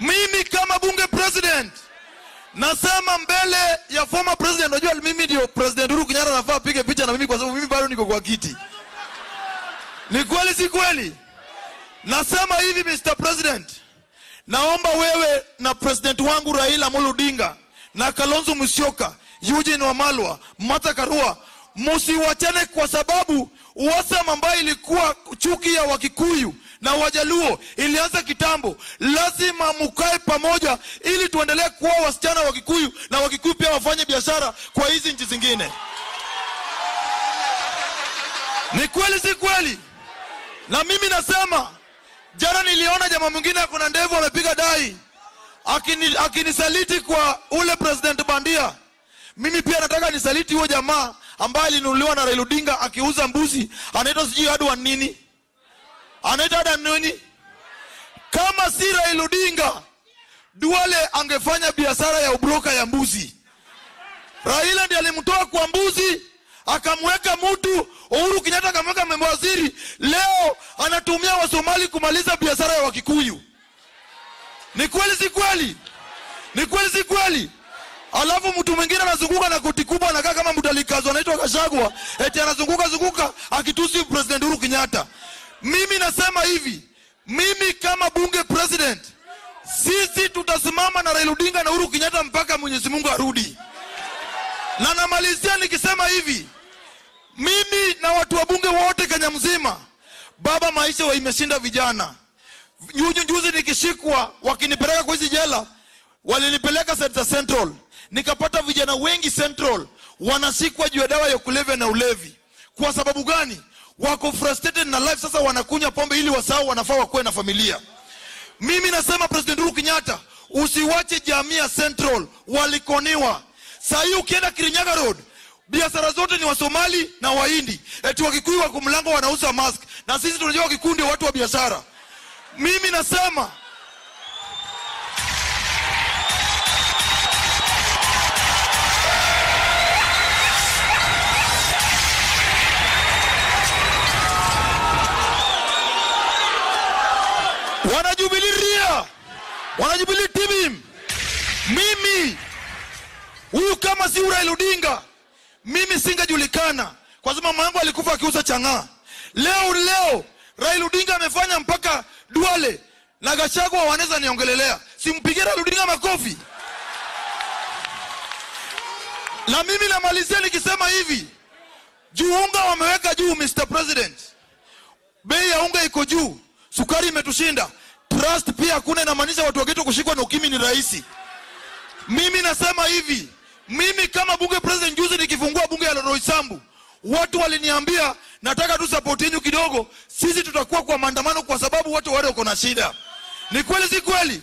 Mimi kama bunge president nasema mbele ya former president, unajua mimi ndio president Uhuru Kenyatta, nafaa pige picha na mimi kwa sababu mimi bado niko kwa kiti. Ni kweli si kweli? Nasema hivi, Mr. President, naomba wewe na president wangu Raila Amolo Odinga na Kalonzo Musyoka, Eugene Wamalwa, Martha Karua, Musiwachane, kwa sababu uasama ambayo ilikuwa chuki ya Wakikuyu na Wajaluo ilianza kitambo. Lazima mukae pamoja ili tuendelee kuwa wasichana wa Kikuyu na Wakikuyu pia wafanye biashara kwa hizi nchi zingine. Ni kweli si kweli? Na mimi nasema, jana niliona jamaa mwingine akona ndevu amepiga dai akinisaliti kwa ule president bandia. Mimi pia nataka nisaliti huyo jamaa ambaye alinunuliwa na Raila Odinga akiuza mbuzi. Anaitwa sijui Adwa nini? Anaitwa Adwa nini? Kama si Raila Odinga, Duale angefanya biashara ya ubroka ya mbuzi. Raila ndiye alimtoa kwa mbuzi, akamweka mtu. Uhuru Kenyatta akamweka waziri. Leo anatumia Wasomali kumaliza biashara ya Wakikuyu. Ni kweli si kweli? Ni kweli si kweli? Alafu mtu mwingine anazunguka na koti kubwa, anakaa kama mtalikazo, anaitwa Gachagua, eti anazunguka akitusi president Uhuru Kenyatta. Mimi nasema hivi, mimi kama bunge president, sisi tutasimama na Raila Odinga na Uhuru Kenyatta mpaka Mwenyezi Mungu arudi. Na namalizia nikisema hivi, mimi na watu wa bunge wote Kenya mzima, baba maisha imeshinda vijana. Juzi nikishikwa wakinipeleka kwa hizi jela, walinipeleka Central. Nikapata vijana wengi Central wanashikwa juu ya dawa ya kulevya na ulevi. Kwa sababu gani? Wako frustrated na life, sasa wanakunywa pombe ili wasahau wanafaa wakuwe na familia. Mimi nasema President Uhuru Kenyatta, usiwache jamii ya Central walikoniwa. Sasa hii ukienda Kirinyaga Road, biashara zote ni Wasomali na Wahindi. Eti Wakikuyu wako mlango wanauza mask, na sisi tunajua Wakikuyu ndio watu wa biashara. Mimi nasema Jubilee TV. Mimi huyu kama si Raila Odinga, mimi singejulikana, kwa sababu mama yangu alikufa akiuza chang'aa. Leo Raila Odinga amefanya mpaka Duale na Gachagua wanaweza niongelelea. Simpigie Raila Odinga makofi. Na mimi namalizia nikisema hivi, unga wameweka juu Mr. President. Bei ya unga iko juu, sukari imetushinda. Trust pia hakuna, inamaanisha watu wageto kushikwa na ukimwi ni rahisi. Mimi nasema hivi, mimi kama bunge president, juzi nikifungua bunge ya Roysambu, watu waliniambia nataka tu support yenu kidogo, sisi tutakuwa kwa maandamano kwa sababu watu wale wako na shida. Ni kweli si kweli?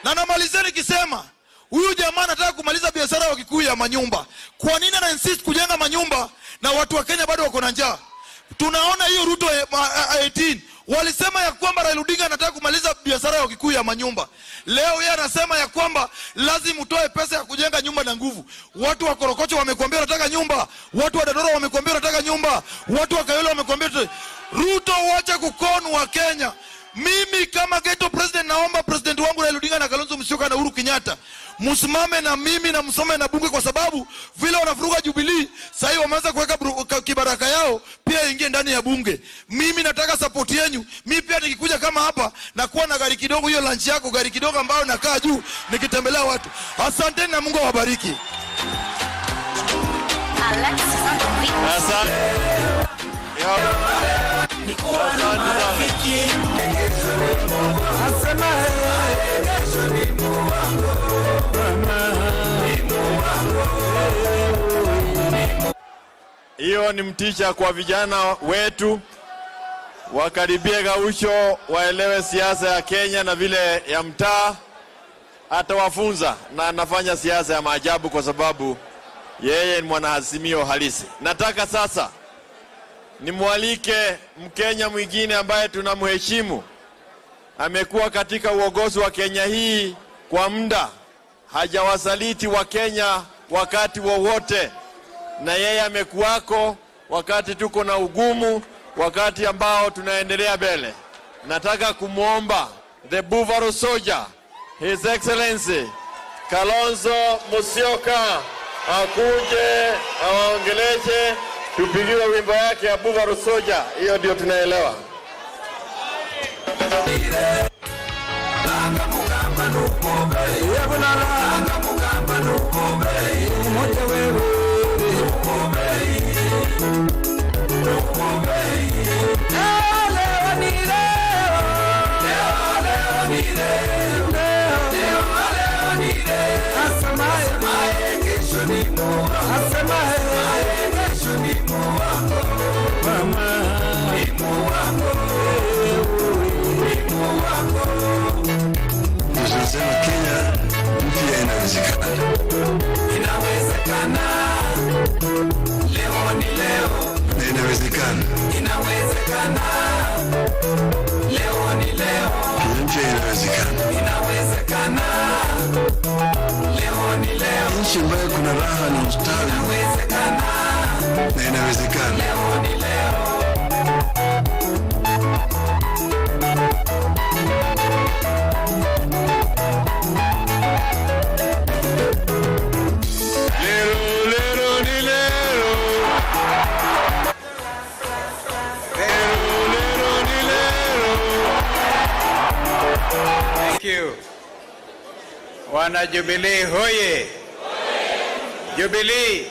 Na namalizia nikisema, huyu jamaa anataka kumaliza biashara ya Kikuyu ya manyumba. Kwa nini ana insist kujenga manyumba na watu wa Kenya bado wako na njaa? Tunaona hiyo Ruto 18 walisema ya kwamba Raila Odinga anataka kumaliza biashara ya Kikuyu ya manyumba. Leo yeye anasema ya kwamba lazima utoe pesa ya kujenga nyumba na nguvu. Watu wa Korokocho wamekuambia wanataka nyumba, watu wa Dadoro wamekuambia wanataka nyumba, watu wa Kayole wamekuambia. Ruto, wacha kukonu wa Kenya. Mimi kama ghetto president naomba president wangu Raila Odinga na Kalonzo Musyoka na Uhuru Kenyatta, msimame na mimi na msome na bunge, kwa sababu vile wanafuruga Jubilee sasa hivi wameanza kuweka kibaraka yao pia ingie ndani ya bunge. Mimi nataka support yenu. Mimi pia nikikuja kama hapa na kuwa na gari kidogo, hiyo lunch yako gari kidogo ambayo nakaa juu nikitembelea watu. Asante na Mungu awabariki. Hiyo ni mtisha kwa vijana wetu, wakaribie Gaucho, waelewe siasa ya Kenya na vile ya mtaa. Atawafunza, na anafanya siasa ya maajabu kwa sababu yeye ni mwanaazimio halisi. Nataka sasa nimwalike Mkenya mwingine ambaye tunamheshimu. Amekuwa katika uongozi wa Kenya hii kwa muda, hajawasaliti wa Kenya wakati wowote, na yeye amekuwako wakati tuko na ugumu, wakati ambao tunaendelea mbele. Nataka kumwomba the Buffalo Soldier, His Excellency Kalonzo Musyoka, akuje awaongeleshe, tupigiwe wimbo yake ya Buffalo Soldier. Hiyo ndio tunaelewa. Tunasema Kenya mpya inawezekana. Inawezekana. Leo ni leo. Na inawezekana. Inawezekana. Leo ni leo. Kenya mpya inawezekana. Inawezekana. Leo ni leo. Nchi ambayo kuna raha na ustawi. Inawezekana. Na inawezekana. Leo ni leo. Thank you. Wana Jubilee hoye. Jubilee.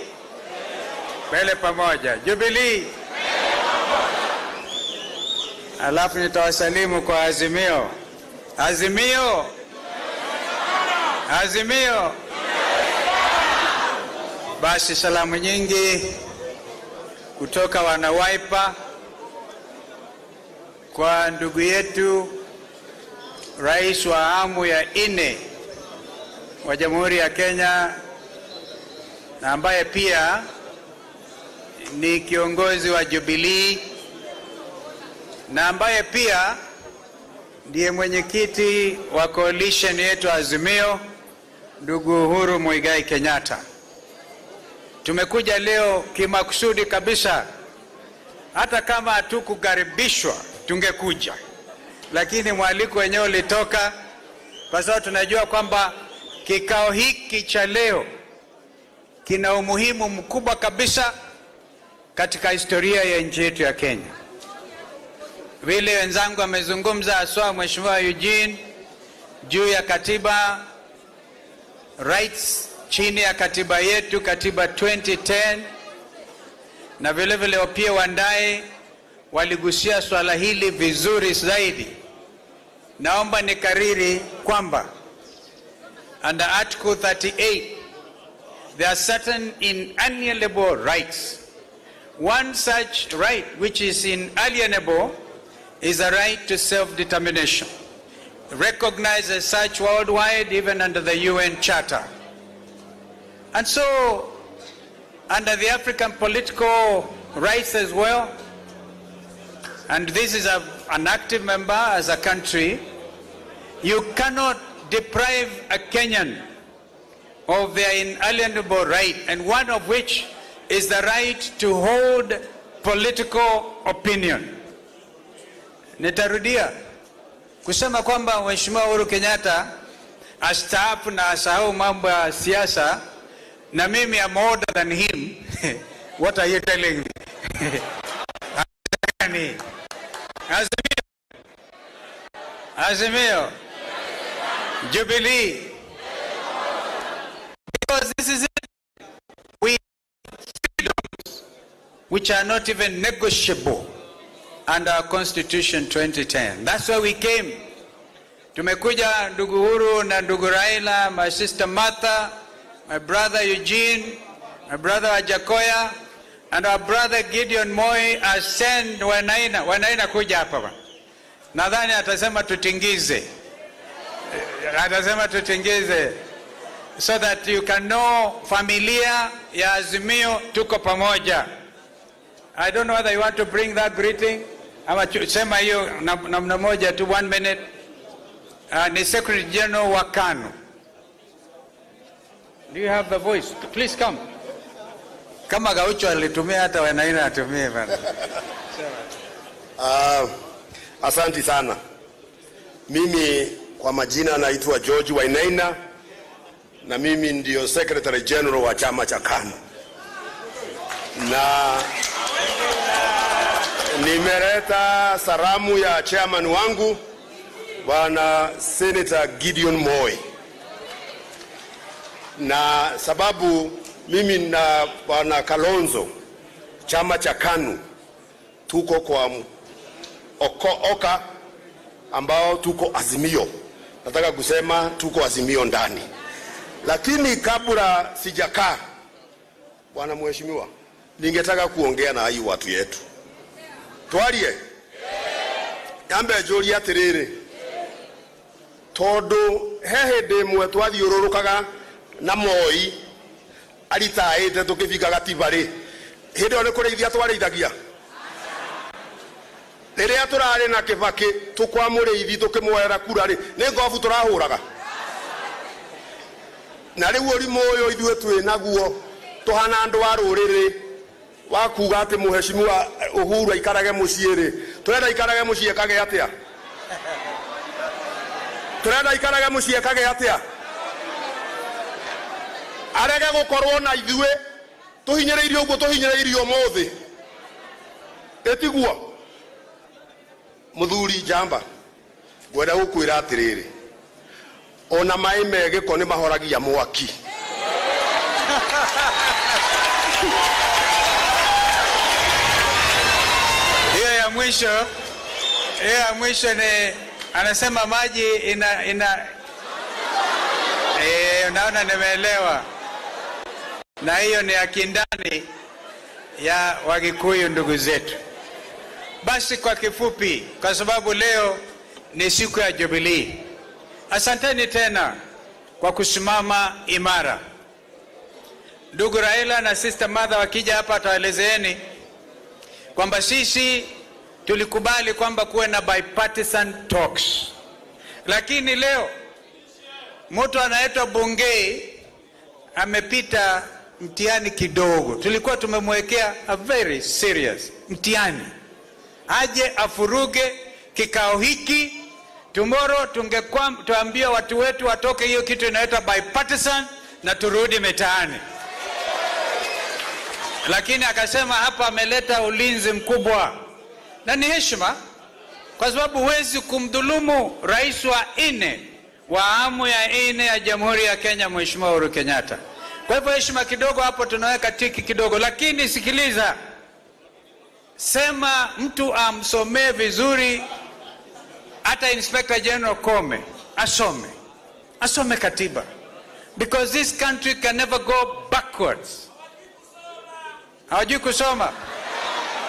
Mbele pamoja. Jubilee. Alafu nitawasalimu kwa Azimio. Azimio. Azimio. Basi salamu nyingi kutoka wana Wiper kwa ndugu yetu Rais wa awamu ya 4 wa Jamhuri ya Kenya, na ambaye pia ni kiongozi wa Jubilee, na ambaye pia ndiye mwenyekiti wa coalition yetu Azimio, ndugu Uhuru Muigai Kenyatta. Tumekuja leo kimakusudi kabisa, hata kama hatukukaribishwa tungekuja, lakini mwaliko wenyewe ulitoka kwa sababu tunajua kwamba kikao hiki cha leo kina umuhimu mkubwa kabisa katika historia ya nchi yetu ya Kenya. Vile wenzangu amezungumza, aswa Mheshimiwa Eugene, juu ya katiba rights chini ya katiba yetu, katiba 2010, na vile vile Opia Wandae waligusia swala hili vizuri zaidi. Naomba nikariri kwamba under Article 38 there are certain inalienable rights. One such right which is inalienable is a right to self-determination, recognized as such worldwide even under the UN Charter. And so under the African political rights as well, and this is an active member as a country, you cannot deprive a Kenyan of their inalienable right, and one of which is the right to hold political opinion. Nitarudia kusema kwamba Mheshimiwa Uhuru Kenyatta astaafu na asahau mambo ya siasa, na mimi am older than him. What are you telling me? Azimio. Azimio. Jubilee. Because this is it. We have freedoms which are not even negotiable under our Constitution 2010. That's why we came. Tumekuja ndugu Uhuru na ndugu Raila, my sister Martha, my brother Eugene, my brother Wajakoya, and our brother Gideon Moi ascend Wanaina kuja hapa bwana. Nadhani atasema tutingize. Atasema tutingize. So that you can know familia ya Azimio tuko pamoja. I don't know whether you want to bring that greeting. Ama sema hiyo namna moja tu, 1 minute. Ni Secretary General wa KANU. Do you have the voice? Please come. Kama Gaucho alitumia hata Wanaina atumie bana. Asante sana. Mimi kwa majina naitwa George Wainaina, na mimi ndio Secretary General wa chama cha KANU. Na nimeleta salamu ya chairman wangu Bwana Senator Gideon Moi. Na sababu mimi na Bwana Kalonzo chama cha KANU tuko kwa oka ambao tuko Azimio. Nataka kusema tuko Azimio ndani. Lakini kabla sijakaa Bwana mheshimiwa, ningetaka kuongea na hii watu yetu. Twarie. Yambe jori atiriri. Todo hehede mwe twathiururukaga na Moi aritaite tukifika Gatibari. Hede ole kureithia twareithagia. Riria turari na Kibaki tukwamureithi tukimwera kurari ni ngobu turahuraga. Na riu urimu uyu ithue twi naguo tuhana andu wa ruriri wa kuga ati muheshimiwa Uhuru aikarage mucii ri turenda ikarage mucii kage atia turenda ikarage mucii kage atia arege gukorwo na ithue tuhinyiriirio uguo tuhinyiriirio mothi etiguo muthuri Jamba gwenda gukwira atiriri ona mai mege ko ni mahoragia mwaki hiyo ya mwisho ni anasema maji unaona nimeelewa, na hiyo ni akindani ya Wakikuyu ndugu zetu. Basi kwa kifupi, kwa sababu leo ni siku ya Jubilee, asanteni tena kwa kusimama imara. Ndugu Raila na Sister Mother wakija hapa atawaelezeeni kwamba sisi tulikubali kwamba kuwe na bipartisan talks. Lakini leo mtu anaitwa Bungei amepita mtihani kidogo. Tulikuwa tumemwekea a very serious mtihani. Aje afuruge kikao hiki. Tomorrow tuambia watu wetu watoke hiyo kitu inaitwa bipartisan na turudi mitaani. Lakini akasema hapa ameleta ulinzi mkubwa. Na ni heshima kwa sababu huwezi kumdhulumu rais wa 4 wa awamu ya 4 ya Jamhuri ya Kenya Mheshimiwa Uhuru Kenyatta. Kwa hivyo heshima kidogo hapo tunaweka tiki kidogo, lakini sikiliza. Sema mtu amsomee vizuri, hata Inspector General Kome asome katiba, because this country can never go backwards. Hawajui kusoma,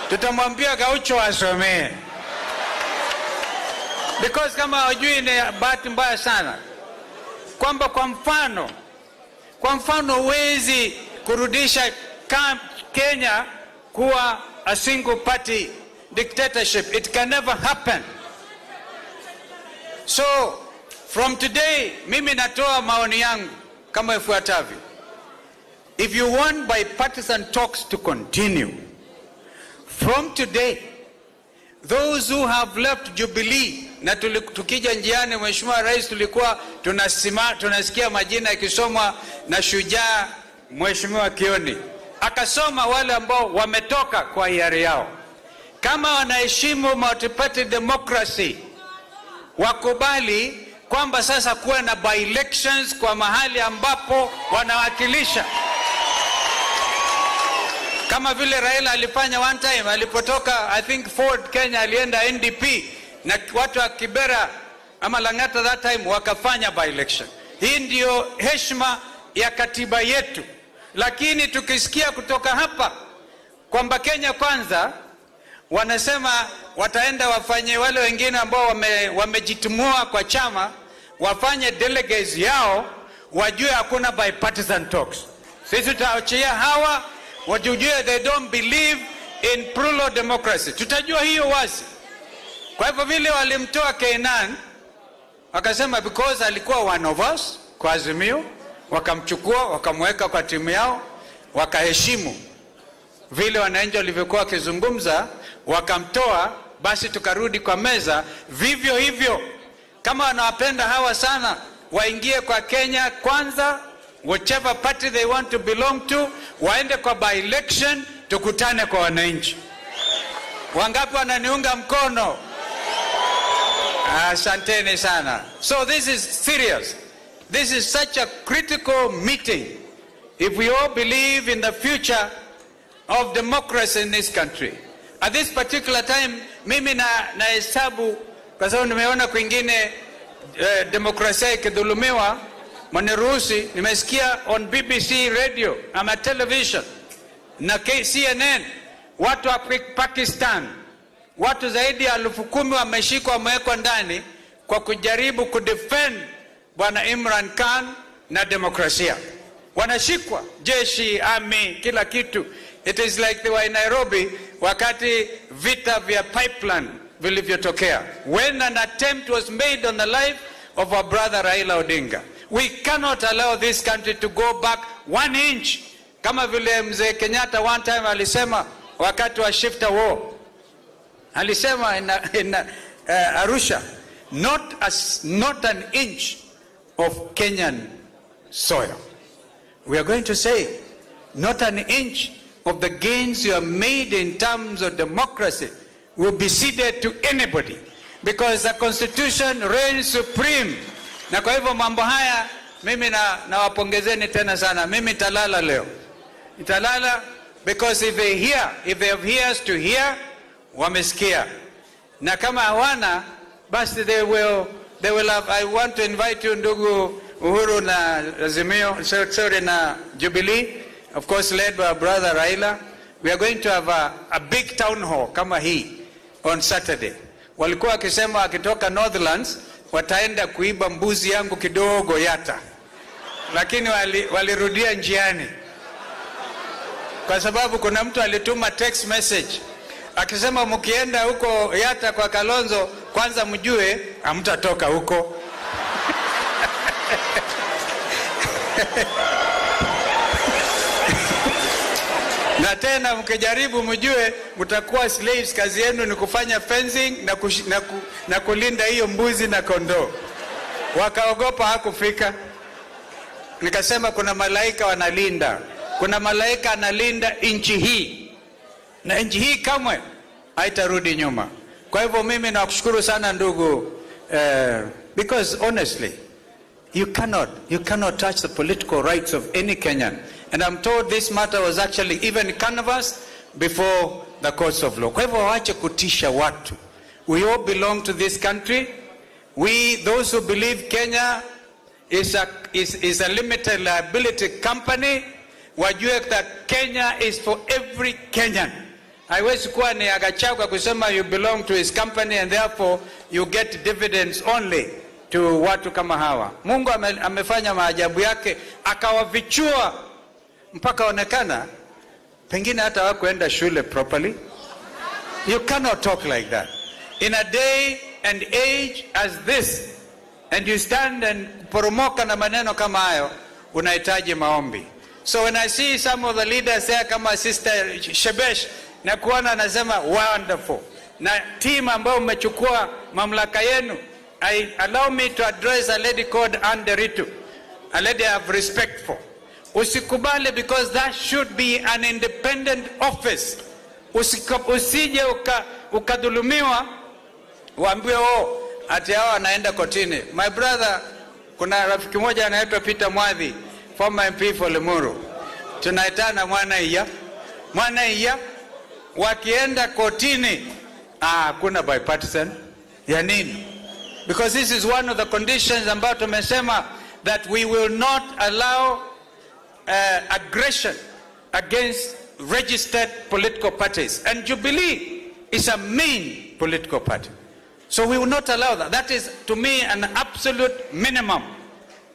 tutamwambia Gaucho asomee, because kama hawajui ni bahati mbaya sana. Kwamba kwa mfano huwezi kurudisha Kenya kuwa a single party dictatorship. It can never happen. So from today mimi natoa maoni yangu kama ifuatavyo. If you want bipartisan talks to continue, from today, those who have left Jubilee, na tukija njiani Mheshimiwa Rais tulikuwa tunasikia majina yakisomwa na shujaa Mheshimiwa Kioni. Akasoma wale ambao wametoka kwa hiari yao. Kama wanaheshimu multi-party democracy, wakubali kwamba sasa kuwe na by-elections kwa mahali ambapo wanawakilisha. Kama vile Raila alifanya one time alipotoka I think Ford Kenya, alienda NDP na watu wa Kibera ama Lang'ata that time wakafanya by-election. Hii ndio heshima ya katiba yetu. Lakini tukisikia kutoka hapa kwamba Kenya kwanza wanasema wataenda wafanye wale wengine ambao wamejitimua kwa chama wafanye delegates yao, wajue hakuna bipartisan talks. Sisi tutaachia hawa wajue they don't believe in plural democracy. Tutajua hiyo wazi. Kwa hivyo vile walimtoa Kenan wakasema because alikuwa one of us kwa Azimio, wakamchukua wakamweka kwa timu yao, wakaheshimu vile wananchi walivyokuwa wakizungumza, wakamtoa. Basi tukarudi kwa meza. Vivyo hivyo kama wanawapenda hawa sana, waingie kwa Kenya kwanza, whichever party they want to belong to, waende kwa by-election, tukutane kwa wananchi. Wangapi wananiunga mkono? Asanteni sana. So this is serious. This is such a critical meeting. If we all believe in the future of democracy in this country. At this particular time, mimi na hesabu, kwa sababu nimeona kwingine demokrasia ikidhulumiwa, mniruhusi, nimesikia on BBC radio ama television na CNN, watu wa Pakistan, watu zaidi ya 10,000 wameshikwa, wamewekwa ndani kwa kujaribu kudefend Bwana Imran Khan na demokrasia. Wanashikwa, jeshi, army, kila kitu. It is like they were in Nairobi wakati vita vya pipeline vilivyotokea, when an attempt was made on the life of our brother Raila Odinga. We cannot allow this country to go back 1 inch. Kama vile mzee Kenyatta one time alisema wakati wa shifter war, alisema in Arusha, not an inch of Kenyan soil. We are going to say, not an inch of the gains you have made in terms of democracy will be ceded to anybody, because the constitution reigns supreme. Na kwa hivyo mambo haya mimi nawapongezeni tena sana. Mimi talala leo, italala, because if they have ears to hear, wamesikia, na kama hawana basi they will have. I want to invite you ndugu Uhuru na Azimio, sorry, na Jubilee, of course led by our brother Raila. We are going to have a big town hall kama hii on Saturday. Walikuwa wakisema wakitoka Northlands wataenda kuiba mbuzi yangu kidogo Yata, lakini walirudia njiani kwa sababu kuna mtu alituma text message akisema mkienda huko Yata kwa Kalonzo kwanza mjue hamtatoka huko. Na tena mkijaribu mjue mtakuwa slaves, kazi yenu ni kufanya fencing na kulinda hiyo mbuzi na kondoo. Wakaogopa, hakufika. Nikasema kuna malaika wanalinda, kuna malaika analinda nchi hii, na nchi hii kamwe haitarudi nyuma. Kwa hivyo mimi nakushukuru sana ndugu, because honestly you cannot touch the political rights of any Kenyan. And I'm told this matter was actually even canvassed before the courts of law. Kwa hivyo waache kutisha watu. We all belong to this country. Those who believe Kenya is a limited liability company, wajue that Kenya is for every Kenyan. Haiwezi kuwa ni Agachagua kusema you belong to his company and therefore you get dividends only to watu kama hawa. Mungu amefanya maajabu yake, akawavichua mpaka onekana pengine hata hawakuenda shule properly. You cannot talk like that in a day and age as this, and you stand and poromoka na maneno kama hayo. Unahitaji maombi. So when I see some of the leaders there kama Sister Shebesh, na kuona anasema wonderful, na team ambao mmechukua mamlaka yenu, allow me to address a lady called Anderitu, a lady I have respect for. Usikubali, because that should be an independent office. Usije ukadhulumiwa waambiwe ati hao anaenda kotini. My brother, kuna rafiki mmoja anaitwa Peter Mwadhi, former MP for Limuru. Tunaitana mwana iya wakienda kotini, kuna bipartisan ya nini? Because this is one of the conditions ambayo tumesema that we will not allow aggression against registered political parties, and Jubilee is a main political party, so we will not allow that. That is to me an absolute minimum.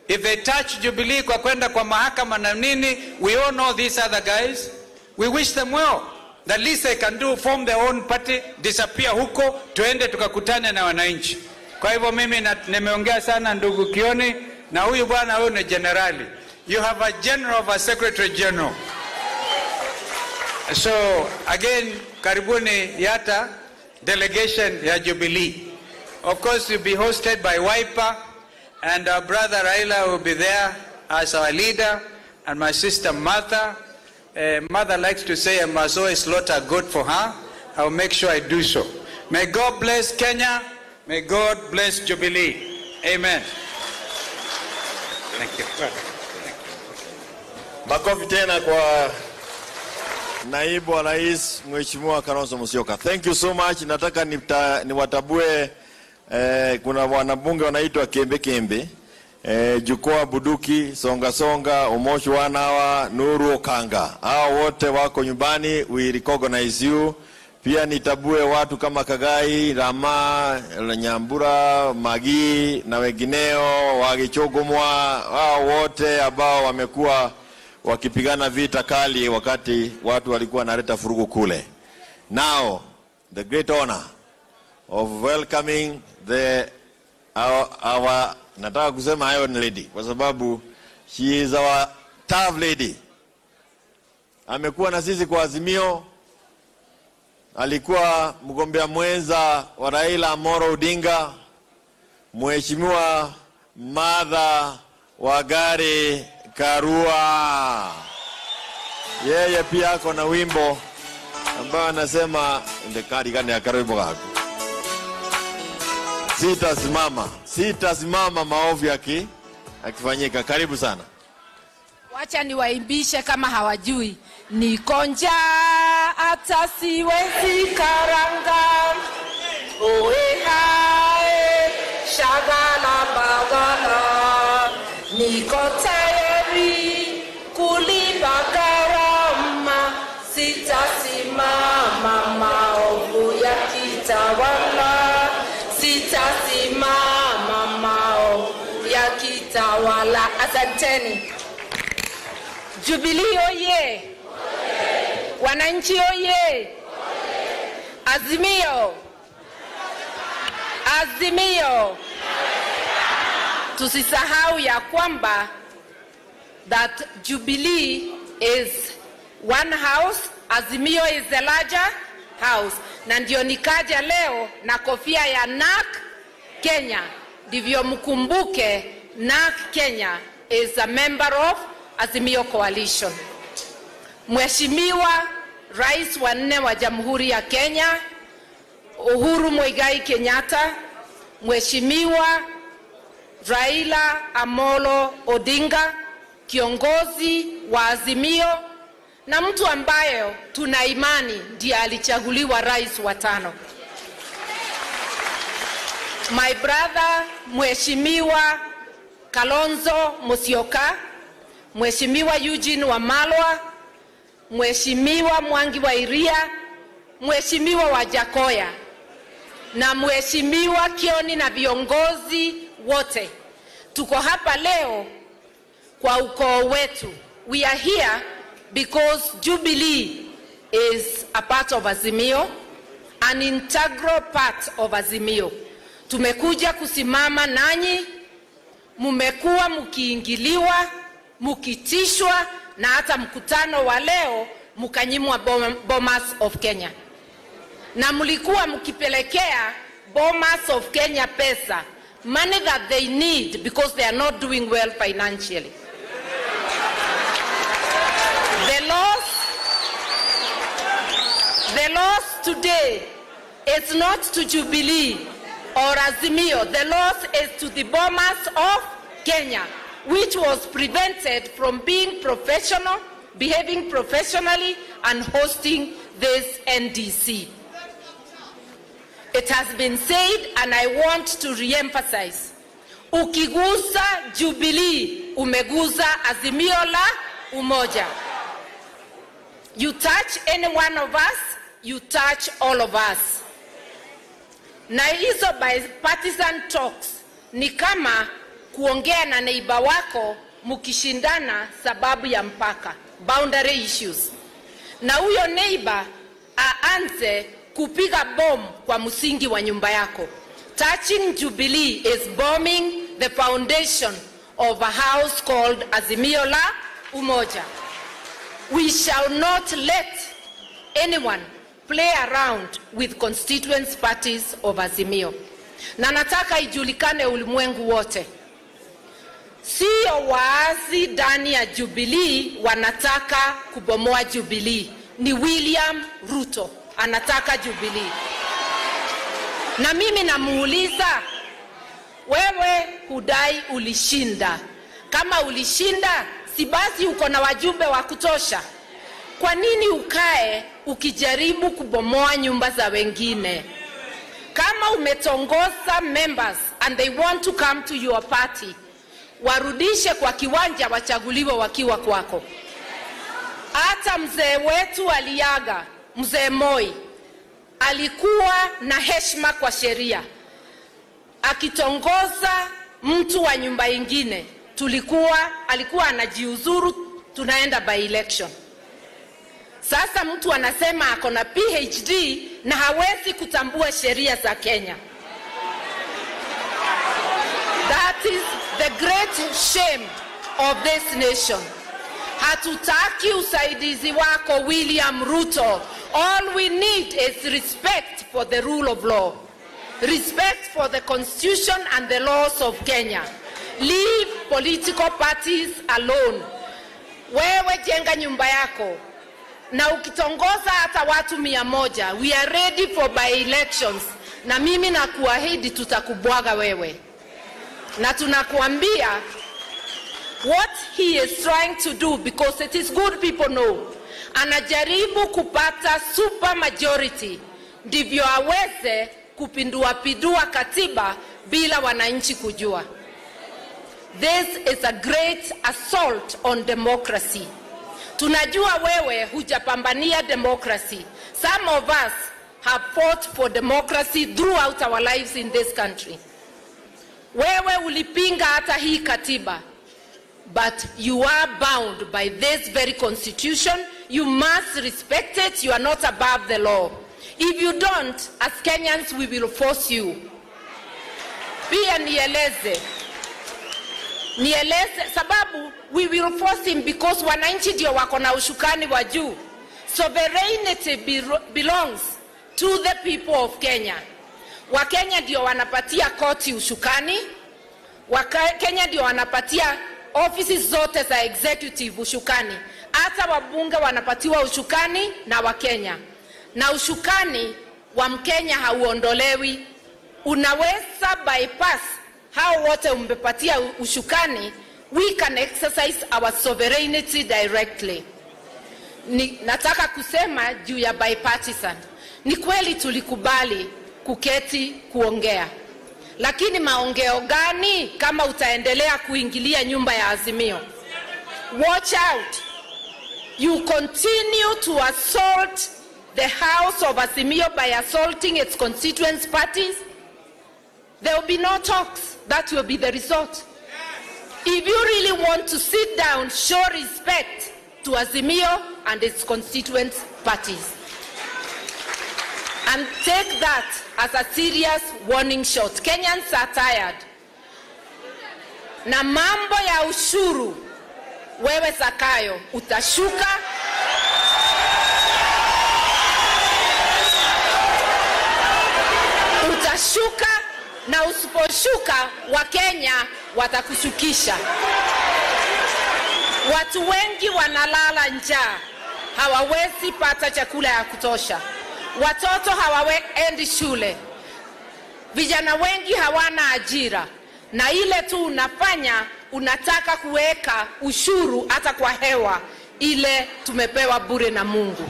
If they touch Jubilee kwa kwenda kwa mahakama na nini, we all know these other guys, we wish them well. The least they can do, form their own party, disappear huko, tuende tukakutane na wananchi. Kwa hivyo mimi nimeongea sana ndugu Kioni, na huyu bwana huyu ni generali. You have a general of a secretary general. So again, karibuni Yata delegation ya Jubilee. Of course you'll be hosted by Wiper, and our brother Raila will be there as our leader, and my sister Martha. Mother likes to say I must always slaughter goat for her. I will make sure I do so. May God bless Kenya. May God bless Jubilee. Amen. Thank you. Makofi tena kwa Naibu wa Rais Mheshimiwa Kalonzo Musyoka. Thank you so much. Nataka niwatabue kuna wanabunge wanaitwa Kembe Kembe. Jukoa Buduki, Songa Songa, Omosho Wanawa, Nuru Okanga. Hao wote wako nyumbani, we recognize you. Pia nitabue watu kama Kagai, Rama, Nyambura, Magi na wengineo, Wagichogomwa, hao wote ambao wamekuwa wakipigana vita kali wakati watu walikuwa wanaleta furugu kule. Now, the great honor of welcoming our nataka kusema Iron Lady kwa sababu she is our tough lady. Amekuwa na sisi kwa Azimio. Alikuwa mgombea mwenza wa Raila Amolo Odinga, Mheshimiwa Martha Wangari Karua. Yeye pia ako na wimbo ambao anasema ndekari gani ya karibu gako. Sitasimama maovu akifanyika. Karibu sana. Wacha niwaimbishe kama hawajui. Niko njaa hata siwezi karanga. Oe hae shagala bagala. Niko tayari kulipa gharama. Sitasimama maovu yakitawala. Sitasimama maovu yakitawala. Asanteni. Jubilee oye! Wananchi oye! Azimio! Azimio! Tusisahau ya kwamba that Jubilee is one house, Azimio is the larger house. Na ndio nikaja leo na kofia ya NARC Kenya. Ndivyo mkumbuke NARC Kenya is a member of Azimio Coalition. Mheshimiwa Rais wa 4 wa Jamhuri ya Kenya, Uhuru Muigai Kenyatta, Mheshimiwa Raila Amolo Odinga, kiongozi wa Azimio na mtu ambaye tuna imani ndiye alichaguliwa rais wa 5. My brother Mheshimiwa Kalonzo Musyoka, Mheshimiwa Eugene Wamalwa, Mheshimiwa Mwangi wa Iria, Mheshimiwa Wajakoya na Mheshimiwa Kioni na viongozi wote. Tuko hapa leo kwa ukoo wetu. We are here because Jubilee is a part of Azimio, an integral part of Azimio. Tumekuja kusimama nanyi, mumekuwa mkiingiliwa, mukitishwa na hata mkutano wa leo mukanyimwa Bomas of Kenya. Na mlikuwa mkipelekea Bomas of Kenya pesa, money that they need because they are not doing well financially. The loss today is not to Jubilee or Azimio. The loss is to the Bomas of Kenya, which was prevented from being professional, behaving professionally, and hosting this NDC. It has been said, and I want to re-emphasize, ukigusa Jubilee, umeguza Azimio la Umoja. You touch any one of us, you touch all of us. Na hizo bipartisan talks ni kama kuongea na neighbor wako mukishindana sababu ya mpaka, boundary issues. Na huyo neighbor aanze kupiga bomu kwa msingi wa nyumba yako. Touching Jubilee is bombing the foundation of a house called Azimio la Umoja. We shall not let anyone play around with constituent parties of Azimio. Na nataka ijulikane ulimwengu wote. Sio waasi ndani ya Jubilee wanataka kubomoa Jubilee. Ni William Ruto anataka Jubilee. Na mimi namuuliza, wewe hudai ulishinda. Kama ulishinda, si basi uko na wajumbe wa kutosha. Kwa nini ukae ukijaribu kubomoa nyumba za wengine? Kama umetongoza members and they want to come to your party, warudishe kwa kiwanja, wachaguliwe wakiwa kwako. Hata mzee wetu aliaga, mzee Moi, alikuwa na heshima kwa sheria. Akitongoza mtu wa nyumba ingine, alikuwa anajiuzuru, tunaenda by election. Sasa mtu anasema ako na PhD na hawezi kutambua sheria za Kenya. That is the great shame of this nation. Hatutaki usaidizi wako William Ruto. All we need is respect for the rule of law. Respect for the constitution and the laws of Kenya. Leave political parties alone. Wewe jenga nyumba yako. Na ukitongoza hata watu 100, we are ready for by elections. Na mimi nakuahidi tutakubwaga wewe. Na tunakuambia what he is trying to do, because it is good people know. Anajaribu kupata super majority ndivyo aweze kupindua katiba bila wananchi kujua. This is a great assault on democracy. Tunajua wewe hujapambania democracy. Some of us have fought for democracy throughout our lives in this country. Wewe ulipinga hata hii katiba. But you are bound by this very constitution. You must respect it. You are not above the law. If you don't, as Kenyans, we will force you. Pia nieleze sababu we will force him because wananchi ndio wako na ushukani wa juu. Sovereignty belongs to the people of Kenya. Wakenya ndio wanapatia koti ushukani. Wakenya ndio wanapatia offices zote za executive ushukani. Hata wabunge wanapatiwa ushukani na Wakenya. Na ushukani wa Mkenya hauondolewi. Unaweza bypass hao wote umbepatia ushukani. We can exercise our sovereignty directly. Nataka kusema juu ya bipartisan. Ni kweli tulikubali kuketi kuongea. Lakini maongeo gani kama utaendelea kuingilia nyumba ya Azimio? Watch out. You continue to assault the house of Azimio by assaulting its constituent parties. There will be no talks. That will be the result. If you really want to sit down, show respect to Azimio and its constituent parties. And take that as a serious warning shot. Kenyans are tired. Na mambo ya ushuru, wewe Zakayo, utashuka. Utashuka na usiposhuka Wakenya watakushukisha. Watu wengi wanalala njaa. Hawawezi pata chakula ya kutosha. Watoto hawaendi shule. Vijana wengi hawana ajira. Na ile tu unafanya, unataka kuweka ushuru hata kwa hewa ile tumepewa bure na Mungu.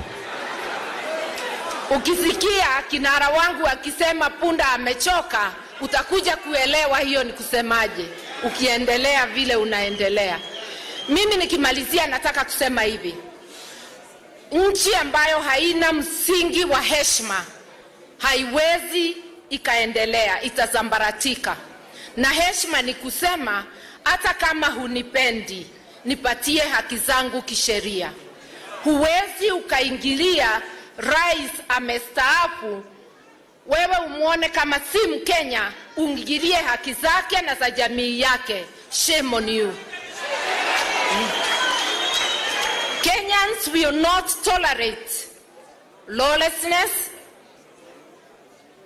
Ukisikia kinara wangu akisema punda amechoka, utakuja kuelewa hiyo ni kusemaje ukiendelea vile unaendelea. Mimi nikimalizia nataka kusema hivi. Nchi ambayo haina msingi wa heshima haiwezi ikaendelea, itazambaratika. Na heshima ni kusema hata kama hunipendi, nipatie haki zangu kisheria. Huwezi ukaingilia rais amestaafu, wewe umuone kama si Mkenya, uingilie haki zake na za jamii yake. Shame on you. Kenyans will not tolerate lawlessness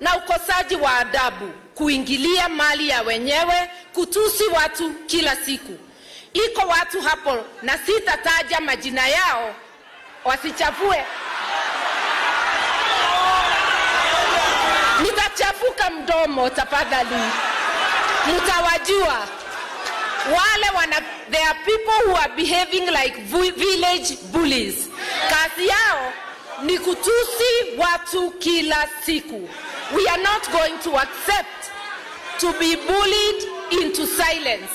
na ukosaji wa adabu, kuingilia mali ya wenyewe, kutusi watu kila siku. Iko watu hapo na sitataja majina yao wasichafue. Nitachafuka mdomo tafadhali. Mtawajua. There are people who are behaving like village bullies. Kazi yao ni kutusi watu kila siku. We are not going to accept to be bullied into silence.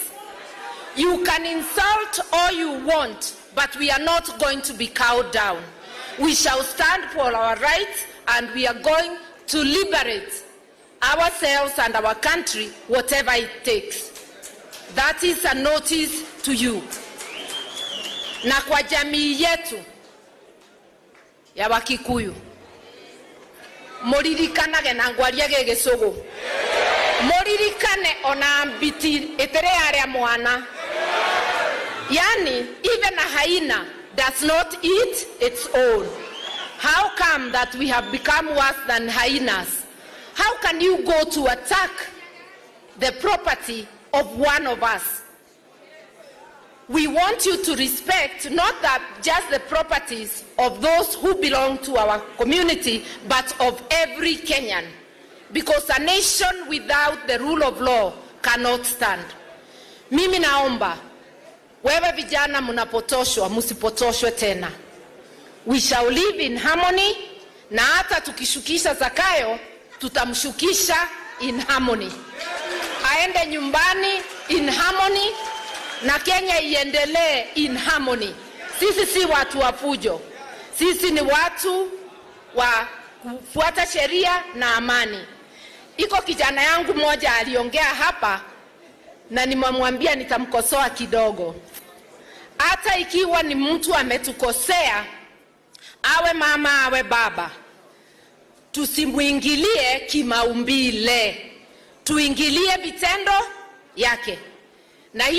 You can insult all you want, but we are not going to be cowed down. We shall stand for our rights, and we are going to liberate ourselves and our country, whatever it takes. That is a notice to you. Na kwa jamii yetu ya Wakikuyu, muririkane na ngwaria gegesugu, muririkane ona mbiti etere aria mwana. Yani, even a hyena does not eat its own. How come that we have become worse than hyenas? How can you go to attack the property of one of us? We want you to respect not that just the properties of those who belong to our community, but of every Kenyan. Because a nation without the rule of law cannot stand. Mimi naomba, wewe vijana mnapotoshwa, msipotoshwe tena. We shall live in harmony, na hata tukishukisha Zakayo, tutamshukisha in harmony. Aende nyumbani in harmony, na Kenya iendelee in harmony. Sisi si watu wa fujo. Sisi ni watu wa kufuata sheria na amani. Iko kijana yangu moja aliongea hapa, na nimemwambia nitamkosoa kidogo. Hata ikiwa ni mtu ametukosea, awe mama awe baba, tusimuingilie kimaumbile, tuingilie vitendo yake.